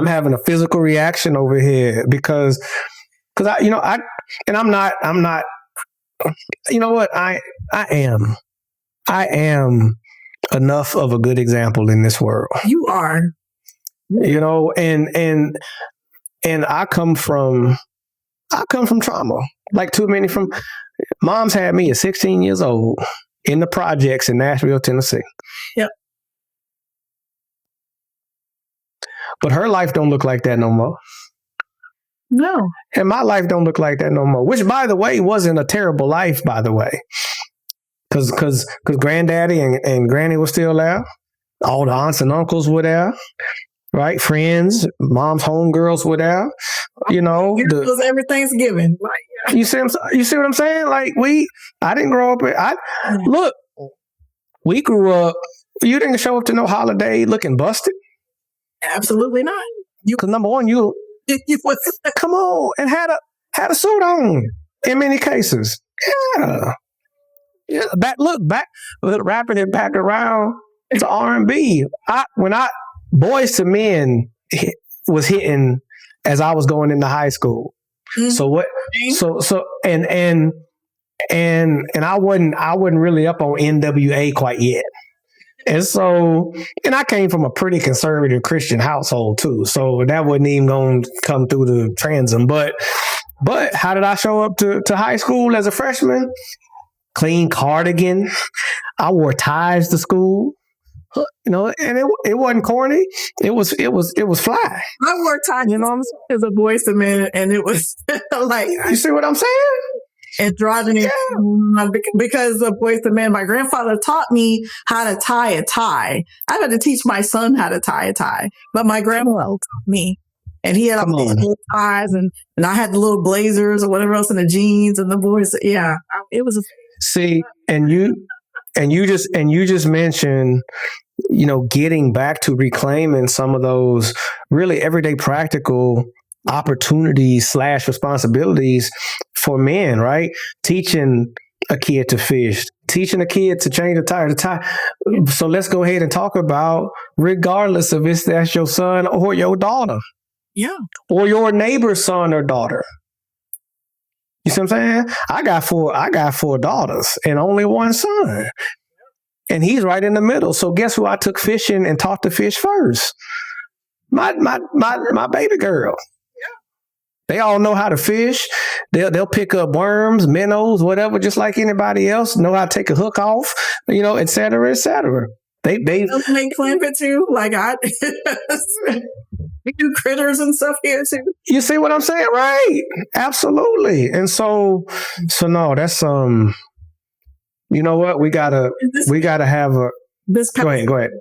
having a physical reaction over here because I'm not, you know what? I am enough of a good example in this world. You are. And I come from trauma. Like too many from moms had me at 16 years old in the projects in Nashville, Tennessee. Yep. But her life don't look like that no more. No. And my life don't look like that no more. Which, by the way, wasn't a terrible life, by the way. Because granddaddy and granny was still there. All the aunts and uncles were there. Right? Friends, mom's homegirls were there. It was every Thanksgiving. You see what I'm saying? Like I didn't grow up. Look, we grew up. You didn't show up to no holiday looking busted. Absolutely not. Because number one, you come on and had a suit on in many cases. Yeah. Wrapping it back around to R&B. When Boys to Men was hitting as I was going into high school. Mm-hmm. And I wasn't really up on NWA quite yet. And I came from a pretty conservative Christian household too. So that wasn't even going to come through the transom. But how did I show up to high school as a freshman? Clean cardigan. I wore ties to school. And it wasn't corny. It was fly. I wore ties, as a Boys to Men, and it was like, you see what I'm saying? Androgynous, because of Boys to Men. My grandfather taught me how to tie a tie. I had to teach my son how to tie a tie, but my grandfather taught me, and he had all these little ties, and I had the little blazers or whatever else, and the jeans and the boys. Yeah, it was. See, and you just mentioned, getting back to reclaiming some of those really everyday practical opportunities / responsibilities for men, right? Teaching a kid to fish, teaching a kid to change a tire. So let's go ahead and talk about, regardless of if that's your son or your daughter. Yeah. Or your neighbor's son or daughter. You see what I'm saying? I got four daughters and only one son. And he's right in the middle. So guess who I took fishing and taught to fish first? My baby girl. They all know how to fish. They'll pick up worms, minnows, whatever, just like anybody else. Know how to take a hook off, et cetera, et cetera. They make clampet too. Like we do critters and stuff here too. You see what I'm saying, right? Absolutely. And so no, that's you know what? We gotta have a. This go ahead.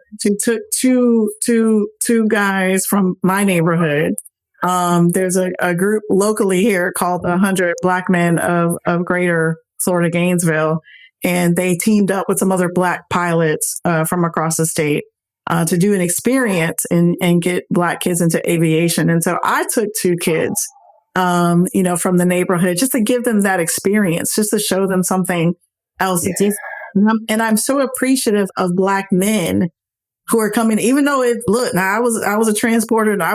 Took two guys from my neighborhood. There's a group locally here called the 100 Black Men of Greater Florida Gainesville, and they teamed up with some other Black pilots from across the state to do an experience and get Black kids into aviation. And so I took two kids, from the neighborhood just to give them that experience, just to show them something else. Yeah. And I'm so appreciative of Black men who are coming, even though I was a transporter and I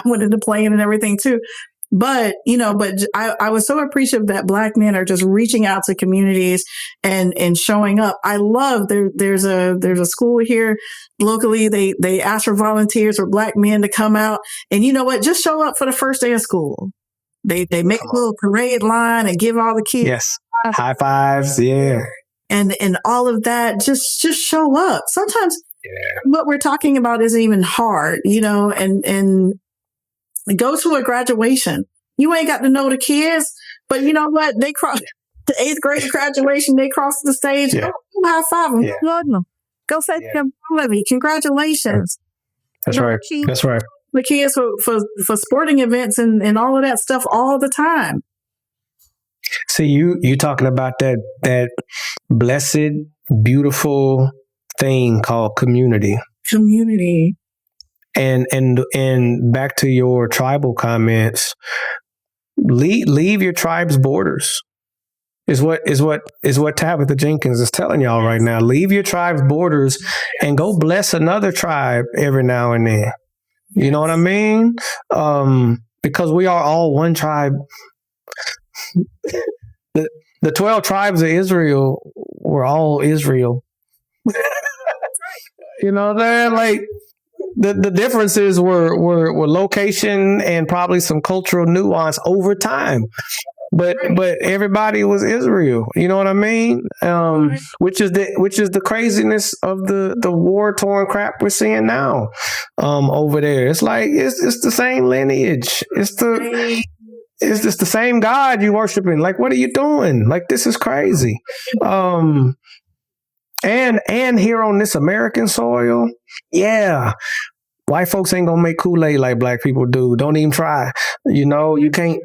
went into plane and everything too. But I was so appreciative that Black men are just reaching out to communities and showing up. I love there's a school here locally. They ask for volunteers for Black men to come out, and you know what? Just show up for the first day of school. They make a little parade line and give all the kids high fives, yeah, and all of that. Just show up. Sometimes what we're talking about isn't even hard, and go to a graduation. You ain't got to know the kids, but you know what? They cross the 8th grade graduation. They cross the stage. Yeah. Go high five them. Yeah. Go say to them, congratulations. That's right. That's right. The kids for sporting events and all of that stuff all the time. See, you talking about that blessed, beautiful thing called community. Community. And back to your tribal comments, leave your tribe's borders is what Tabitha Jenkins is telling y'all right now. Leave your tribe's borders and go bless another tribe every now and then. You know what I mean? Because we are all one tribe. The 12 tribes of Israel were all Israel. You know what I'm saying? Like the differences were location and probably some cultural nuance over time. But everybody was Israel. You know what I mean? Which is the craziness of the war torn crap we're seeing now over there. It's like it's the same lineage. It's just the same God you worshiping. Like, what are you doing? Like, this is crazy. And here on this American soil, yeah. White folks ain't gonna make Kool-Aid like black people do. Don't even try. You know, you can't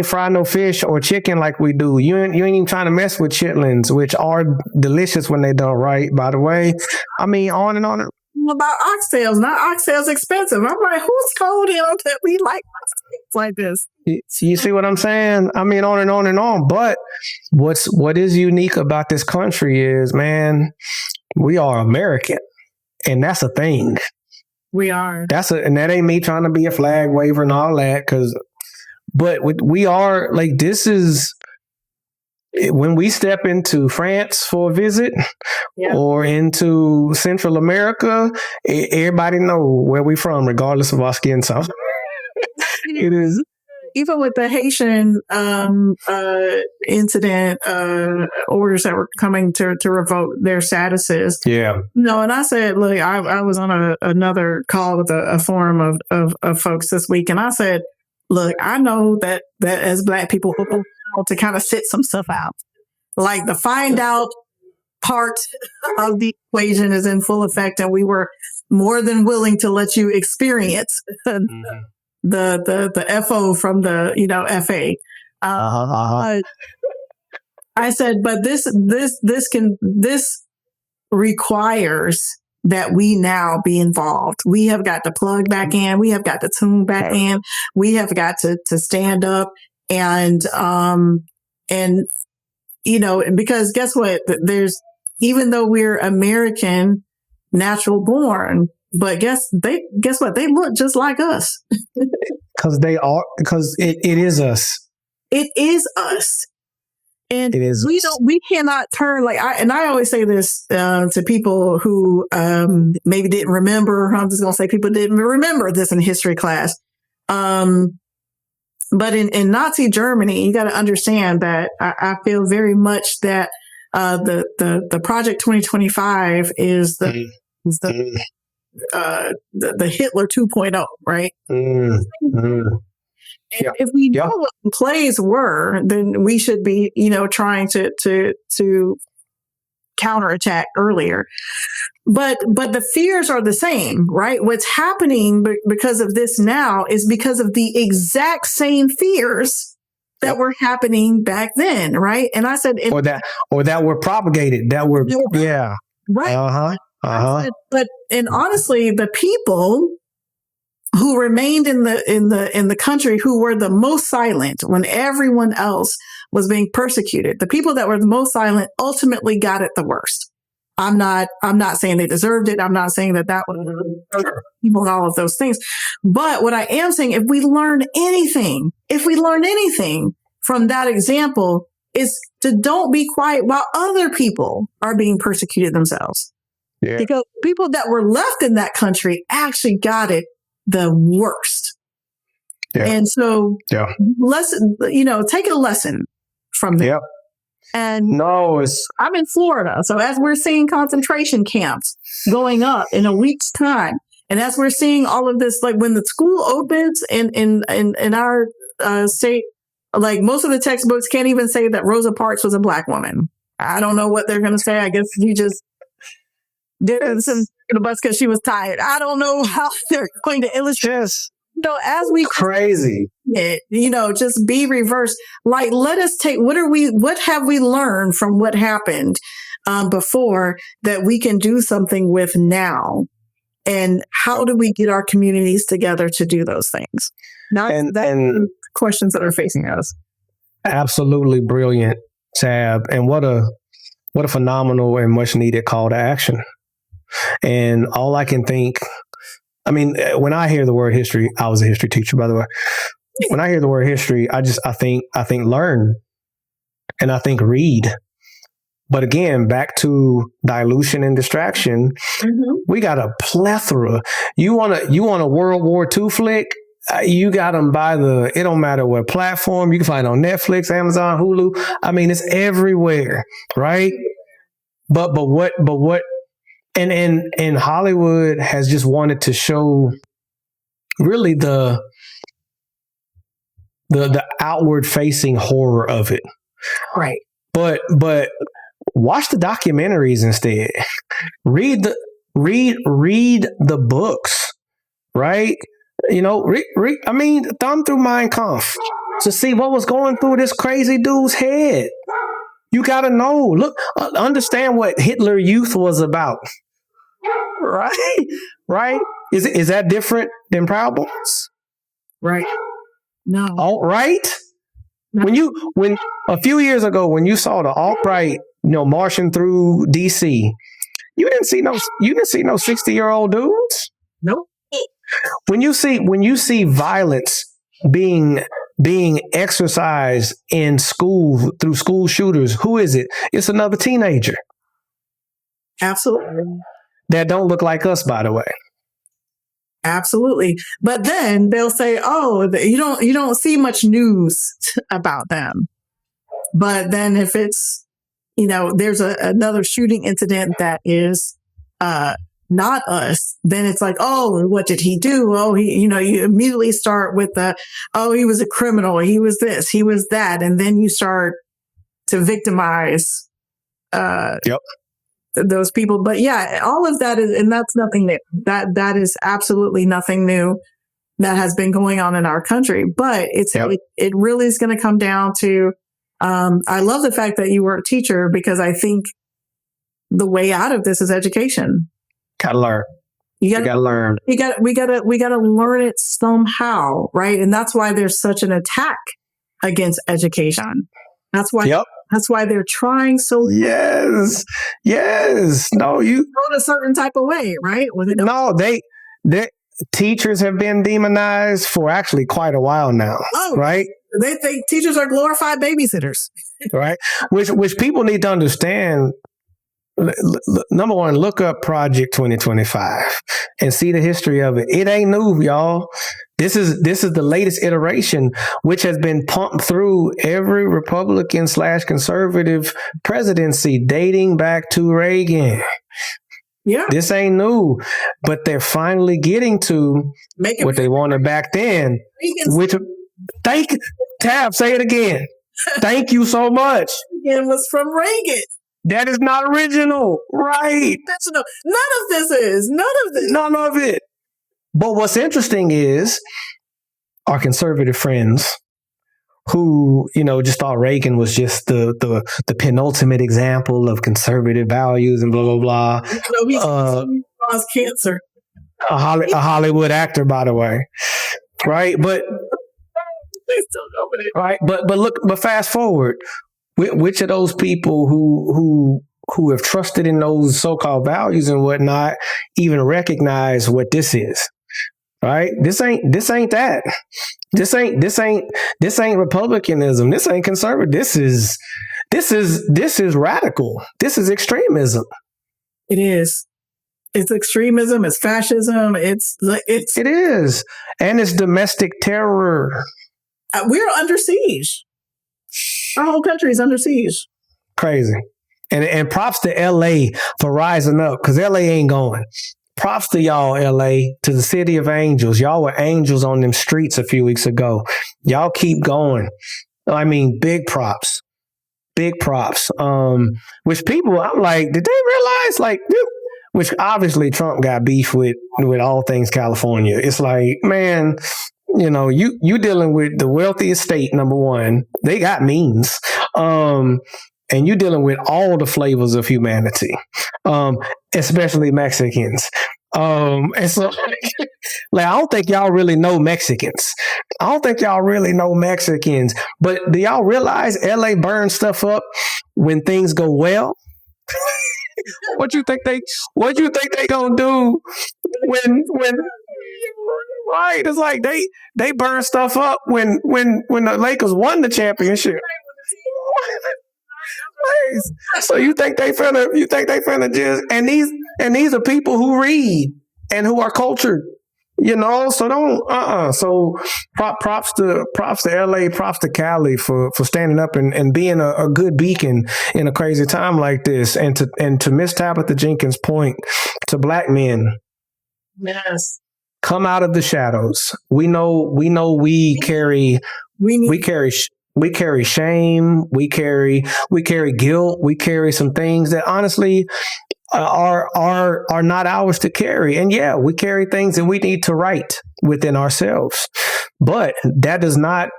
fry no fish or chicken like we do. You ain't even trying to mess with chitlins, which are delicious when they done right, by the way. I mean, on and on. About oxtails, not oxtails expensive. I'm like, who's told him that we like oxtails like this? You see what I'm saying? I mean, on and on and on. But what is unique about this country is, man, we are American, and that's a thing. We are. And that ain't me trying to be a flag waver and all that, but we are, like, this is when we step into France for a visit or into Central America, everybody know where we from, regardless of our skin tone. It is. Even with the Haitian incident, orders that were coming to revoke their statuses. Yeah. No, and I said, look, I was on another call with a forum of folks this week, and I said, look, I know that as Black people, to kind of sit some stuff out. Like the find out part of the equation is in full effect, and we were more than willing to let you experience the FO from the FA. I said, but this requires that we now be involved. We have got to plug back in. We have got to tune back in. We have got to stand up and because guess what? Even though we're American, natural born, but guess what? They look just like us. Because it is us. It is us. And we cannot turn I always say this to people who maybe didn't remember. I'm just going to say people didn't remember this in history class. But in Nazi Germany, you got to understand that I feel very much that the Project 2025 is the Hitler 2.0, right? And if we know what the plays were, then we should be, trying to counterattack earlier. But the fears are the same, right? What's happening because of this now is because of the exact same fears that were happening back then, right? And I said, or that were propagated, right? But honestly, the people who remained in the country, who were the most silent when everyone else was being persecuted, the people that were the most silent ultimately got it the worst. I'm not saying they deserved it. I'm not saying that was people and all of those things. But what I am saying, if we learn anything from that example, is to don't be quiet while other people are being persecuted themselves. Yeah. Because people that were left in that country actually got it the worst. Yeah. And so take a lesson from them. Yeah. And I'm in Florida. So as we're seeing concentration camps going up in a week's time, and as we're seeing all of this, like when the school opens in our state, like most of the textbooks can't even say that Rosa Parks was a Black woman. I don't know what they're going to say. I guess you just did some the bus because she was tired. I don't know how they're going to illustrate. Yes. So as we crazy, just be reversed. Like, let us take what have we learned from what happened before that we can do something with now, and how do we get our communities together to do those things? And questions that are facing us. Absolutely brilliant, Tab, and what a phenomenal and much needed call to action. And all I can think. I mean, when I hear the word history, I was a history teacher, by the way. When I hear the word history, I think learn, and I think read. But again, back to dilution and distraction, we got a plethora. You want a World War II flick? You got them by it don't matter what platform. You can find it on Netflix, Amazon, Hulu. I mean, it's everywhere, right? But what, and Hollywood has just wanted to show really the outward facing horror of it. Right. But watch the documentaries instead. Read the books, right? Thumb through Mein Kampf to see what was going through this crazy dude's head. You got to know. Look, understand what Hitler Youth was about. Right? Is that different than Proud Boys? Right. No. Alt-right? When a few years ago, when you saw the alt-right, marching through DC, you didn't see no 60-year-old dudes. Nope. When you see violence being exercised in school through school shooters, who is it? It's another teenager. Absolutely. That don't look like us, by the way. Absolutely. But then they'll say, "Oh, you don't see much news about them." But then if it's, there's another shooting incident that is not us, then it's like, "Oh, what did he do?" Oh, you immediately start with he was a criminal. He was this, he was that. And then you start to victimize those people. But yeah, all of that and that's nothing new. That is absolutely nothing new that has been going on in our country. But it really is going to come down to, I love the fact that you were a teacher, because I think the way out of this is education. Gotta learn. You gotta learn. We gotta learn it somehow, right? And that's why there's such an attack against education. That's why. Yep. That's why they're trying so. Yes. No, you in a certain type of way, right? No, they teachers have been demonized for actually quite a while now, right? They think teachers are glorified babysitters, right? Which people need to understand. Number one, look up Project 2025 and see the history of it. It ain't new, y'all. This is the latest iteration, which has been pumped through every Republican/conservative presidency dating back to Reagan. Yeah. This ain't new, but they're finally getting to what they wanted back then. Tab, say it again. Thank you so much. It was from Reagan. That is not original, right? None of this is. None of it. But what's interesting is our conservative friends who, just thought Reagan was just the penultimate example of conservative values and blah, blah, blah. Caused cancer. A Hollywood actor, by the way. Right? But they still go with it. Right. But fast forward. Which of those people who have trusted in those so-called values and whatnot even recognize what this is? Right? This ain't that. This ain't republicanism. This ain't conservative. This is radical. This is extremism. It is. It's extremism. It's fascism. It is. And it's domestic terror. We're under siege. Our whole country is under siege. Crazy. And props to LA for rising up, because LA ain't going. Props to y'all, LA, to the city of angels. Y'all were angels on them streets a few weeks ago. Y'all keep going. I mean, big props. Big props. Which people, I'm like, did they realize, which obviously Trump got beef with all things California. It's like, man, you dealing with the wealthiest state, number one. They got means. And you're dealing with all the flavors of humanity, especially Mexicans. And so, I don't think y'all really know Mexicans. But do y'all realize LA burns stuff up when things go well? What you think they gonna do when right? It's like they burn stuff up when the Lakers won the championship. place. So you think they finna just, and these are people who read and who are cultured, you know, so don't, so props to LA, props to Cali for standing up and being a good beacon in a crazy time like this. And to Miss Tabitha Jenkins' point, to Black men, Yes. come out of the shadows. We know we carry shame, we carry guilt, we carry some things that honestly are not ours to carry. And yeah, we carry things that we need to right within ourselves. But that does not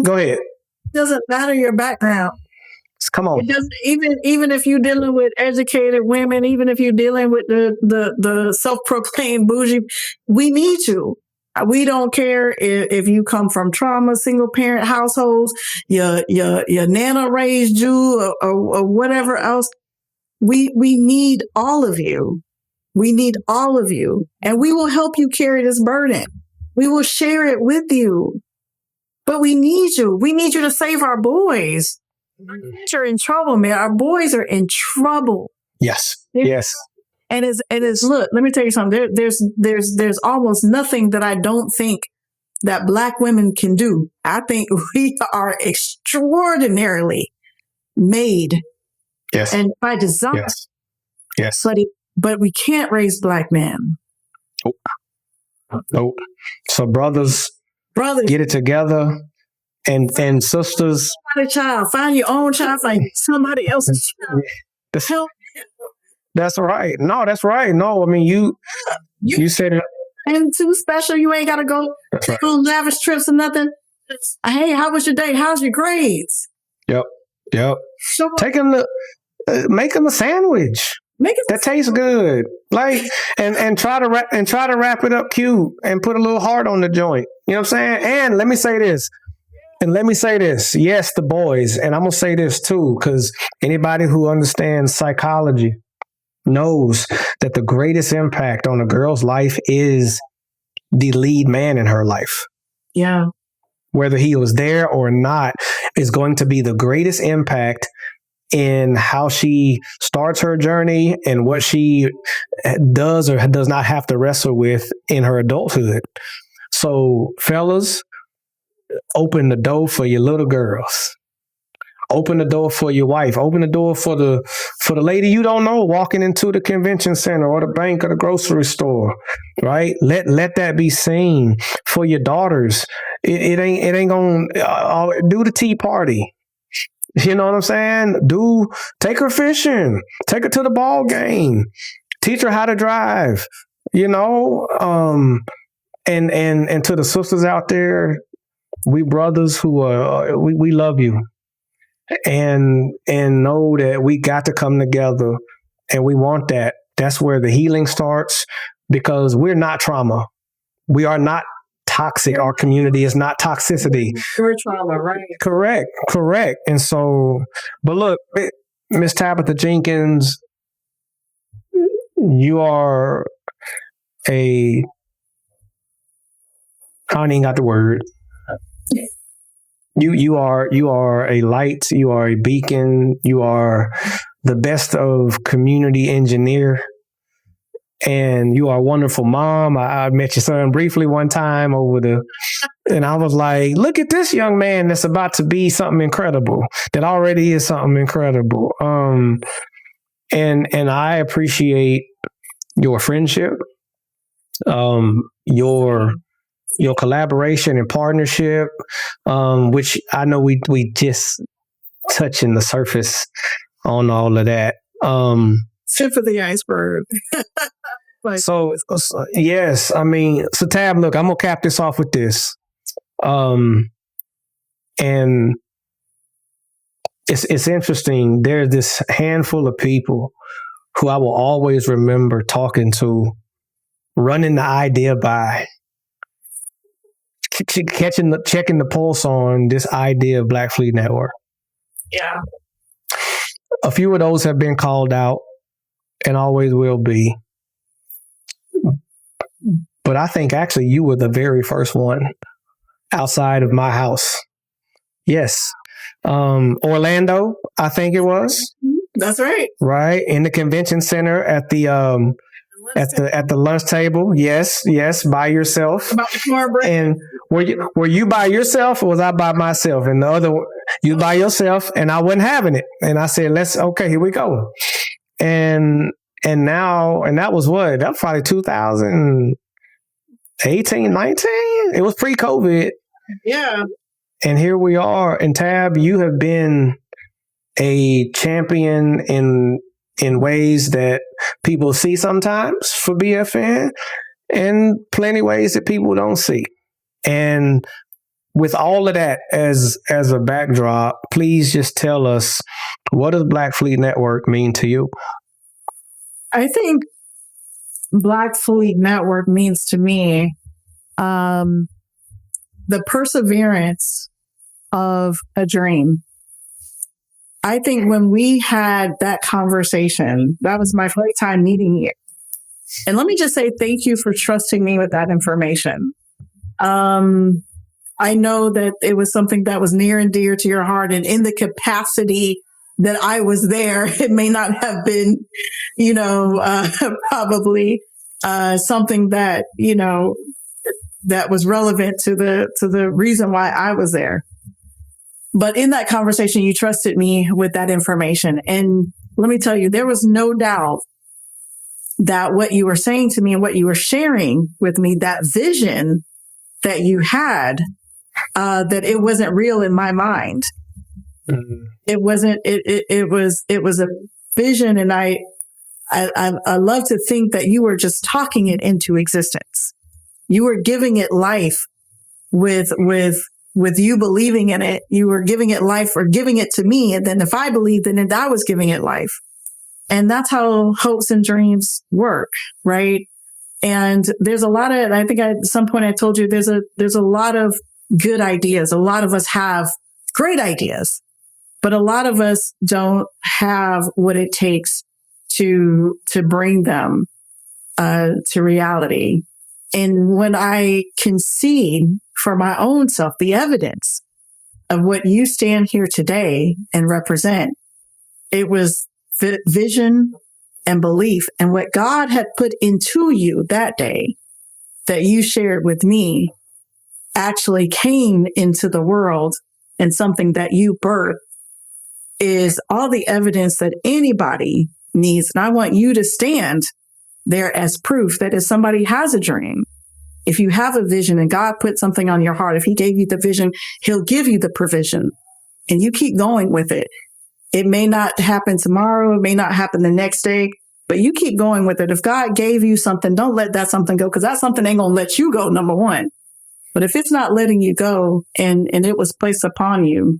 go ahead. It doesn't matter your background. Come on. It doesn't, even if you're dealing with educated women, even if you're dealing with the self-proclaimed bougie, we need you. We don't care if you come from trauma, single parent households, your nana raised you or whatever else. We need all of you. We need all of you. And we will help you carry this burden. We will share it with you. But we need you. We need you to save our boys. You're in trouble, man. Our boys are in trouble. Yes. Yes. And it's look, let me tell you something. There's almost nothing that I don't think that Black women can do. I think we are extraordinarily made. Yes. And by design. Yes. Yes. But we can't raise Black men. Nope. So brothers, get it together. And sisters, find a child, find your own child, find somebody else's child. That's right. No, that's right. No, I mean you said it. And too special. You ain't got to go take on lavish trips or nothing. Hey, how was your day? How's your grades? Yep. So, take him make him a sandwich. That tastes good. Like and try to wrap it up cute and put a little heart on the joint. You know what I'm saying? And let me say this. Yes, the boys, and I'm going to say this too, because anybody who understands psychology knows that the greatest impact on a girl's life is the lead man in her life. Yeah. Whether he was there or not is going to be the greatest impact in how she starts her journey and what she does or does not have to wrestle with in her adulthood. So, fellas, open the door for your little girls. Open the door for your wife. Open the door for the lady you don't know walking into the convention center or the bank or the grocery store. Right? Let that be seen. For your daughters, it ain't gonna do the tea party. You know what I'm saying? Take her fishing. Take her to the ball game. Teach her how to drive. You know, and to the sisters out there, we brothers who are we love you, and know that we got to come together, and we want that. That's where the healing starts, because we're not trauma. We are not toxic. Our community is not toxicity. Your trauma, right? Correct. And so, but look, Miss Tabitha Jenkins, you are I don't even got the word. You are a light. You are a beacon. You are the best of community engineer, and you are a wonderful mom. I met your son briefly one time and I was like, look at this young man that's about to be something incredible. That already is something incredible. And I appreciate your friendship, your collaboration and partnership, which I know we just touching the surface on all of that. Tip of the iceberg. So yes, I mean, so Tab, look, I'm gonna cap this off with this, and it's interesting. There's this handful of people who I will always remember talking to, running the idea by. Checking the pulse on this idea of Black Fleet Network. Yeah. A few of those have been called out and always will be. But I think actually you were the very first one outside of my house. Yes. Orlando, I think it was. That's right. Right in the convention center at the lunch table. Yes, by yourself. About the cornbread. And were you by yourself or was I by myself? And the other, you by yourself, and I wasn't having it. And I said, okay, here we go. And that was what? That was probably 2018, 19. It was pre-COVID. Yeah. And here we are. And Tab, you have been a champion in ways that people see sometimes for BFN, and plenty ways that people don't see. And with all of that as a backdrop, please just tell us, what does Black Fleet Network mean to you? I think Black Fleet Network means to me the perseverance of a dream. I think when we had that conversation, that was my first time meeting you. And let me just say thank you for trusting me with that information. I know that it was something that was near and dear to your heart, and in the capacity that I was there, it may not have been, probably something that, that was relevant to the reason why I was there. But in that conversation, you trusted me with that information. And let me tell you, there was no doubt that what you were saying to me and what you were sharing with me, that vision that you had, that it wasn't real in my mind. Mm-hmm. It wasn't, it was a vision. And I love to think that you were just talking it into existence. You were giving it life with you believing in it. You were giving it life or giving it to me. And then if I believed in it, I was giving it life. And that's how hopes and dreams work, right? And there's a lot of, I think at some point I told you, there's a lot of good ideas. A lot of us have great ideas, but a lot of us don't have what it takes to bring them to reality. And when I can see for my own self the evidence of what you stand here today and represent, it was vision and belief, and what God had put into you that day that you shared with me actually came into the world, and something that you birthed is all the evidence that anybody needs. And I want you to stand there as proof that if somebody has a dream, if you have a vision and God put something on your heart, if he gave you the vision, he'll give you the provision, and you keep going with it. It may not happen tomorrow. It may not happen the next day, but you keep going with it. If God gave you something, don't let that something go, because that something ain't going to let you go, number one. But if it's not letting you go and it was placed upon you,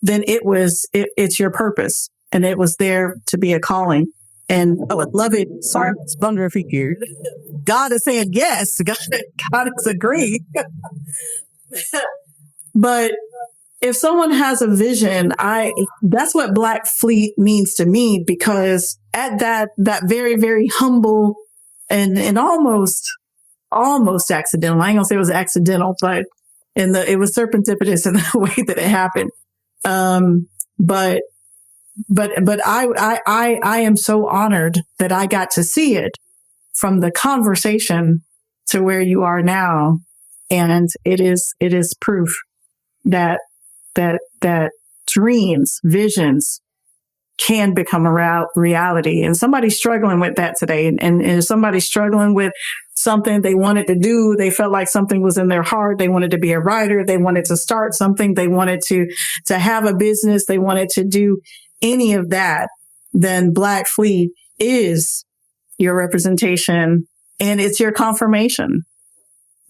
then it's your purpose, and it was there to be a calling. And I would love it. Sorry, it's wonder if he here. God is saying yes. God is agreeing. But if someone has a vision, that's what Black Fleet means to me, because at that very, very humble and almost accidental, I ain't gonna say it was accidental, but it was serendipitous in the way that it happened. But I am so honored that I got to see it from the conversation to where you are now. And it is proof that dreams, visions can become a reality. And somebody's struggling with that today. And if somebody's struggling with something they wanted to do, they felt like something was in their heart. They wanted to be a writer. They wanted to start something. They wanted to have a business. They wanted to do any of that. Then Black Fleet is your representation, and it's your confirmation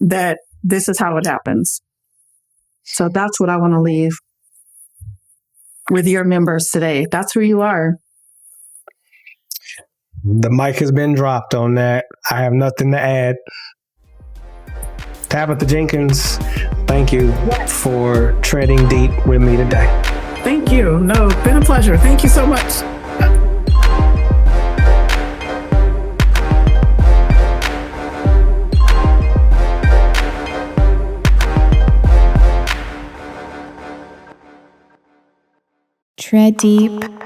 that this is how it happens. So that's what I want to leave with your members today. That's who you are. The mic has been dropped on that. I have nothing to add. Tabitha Jenkins, thank you for treading deep with me today. Thank you. No, it's been a pleasure. Thank you so much. Tread deep.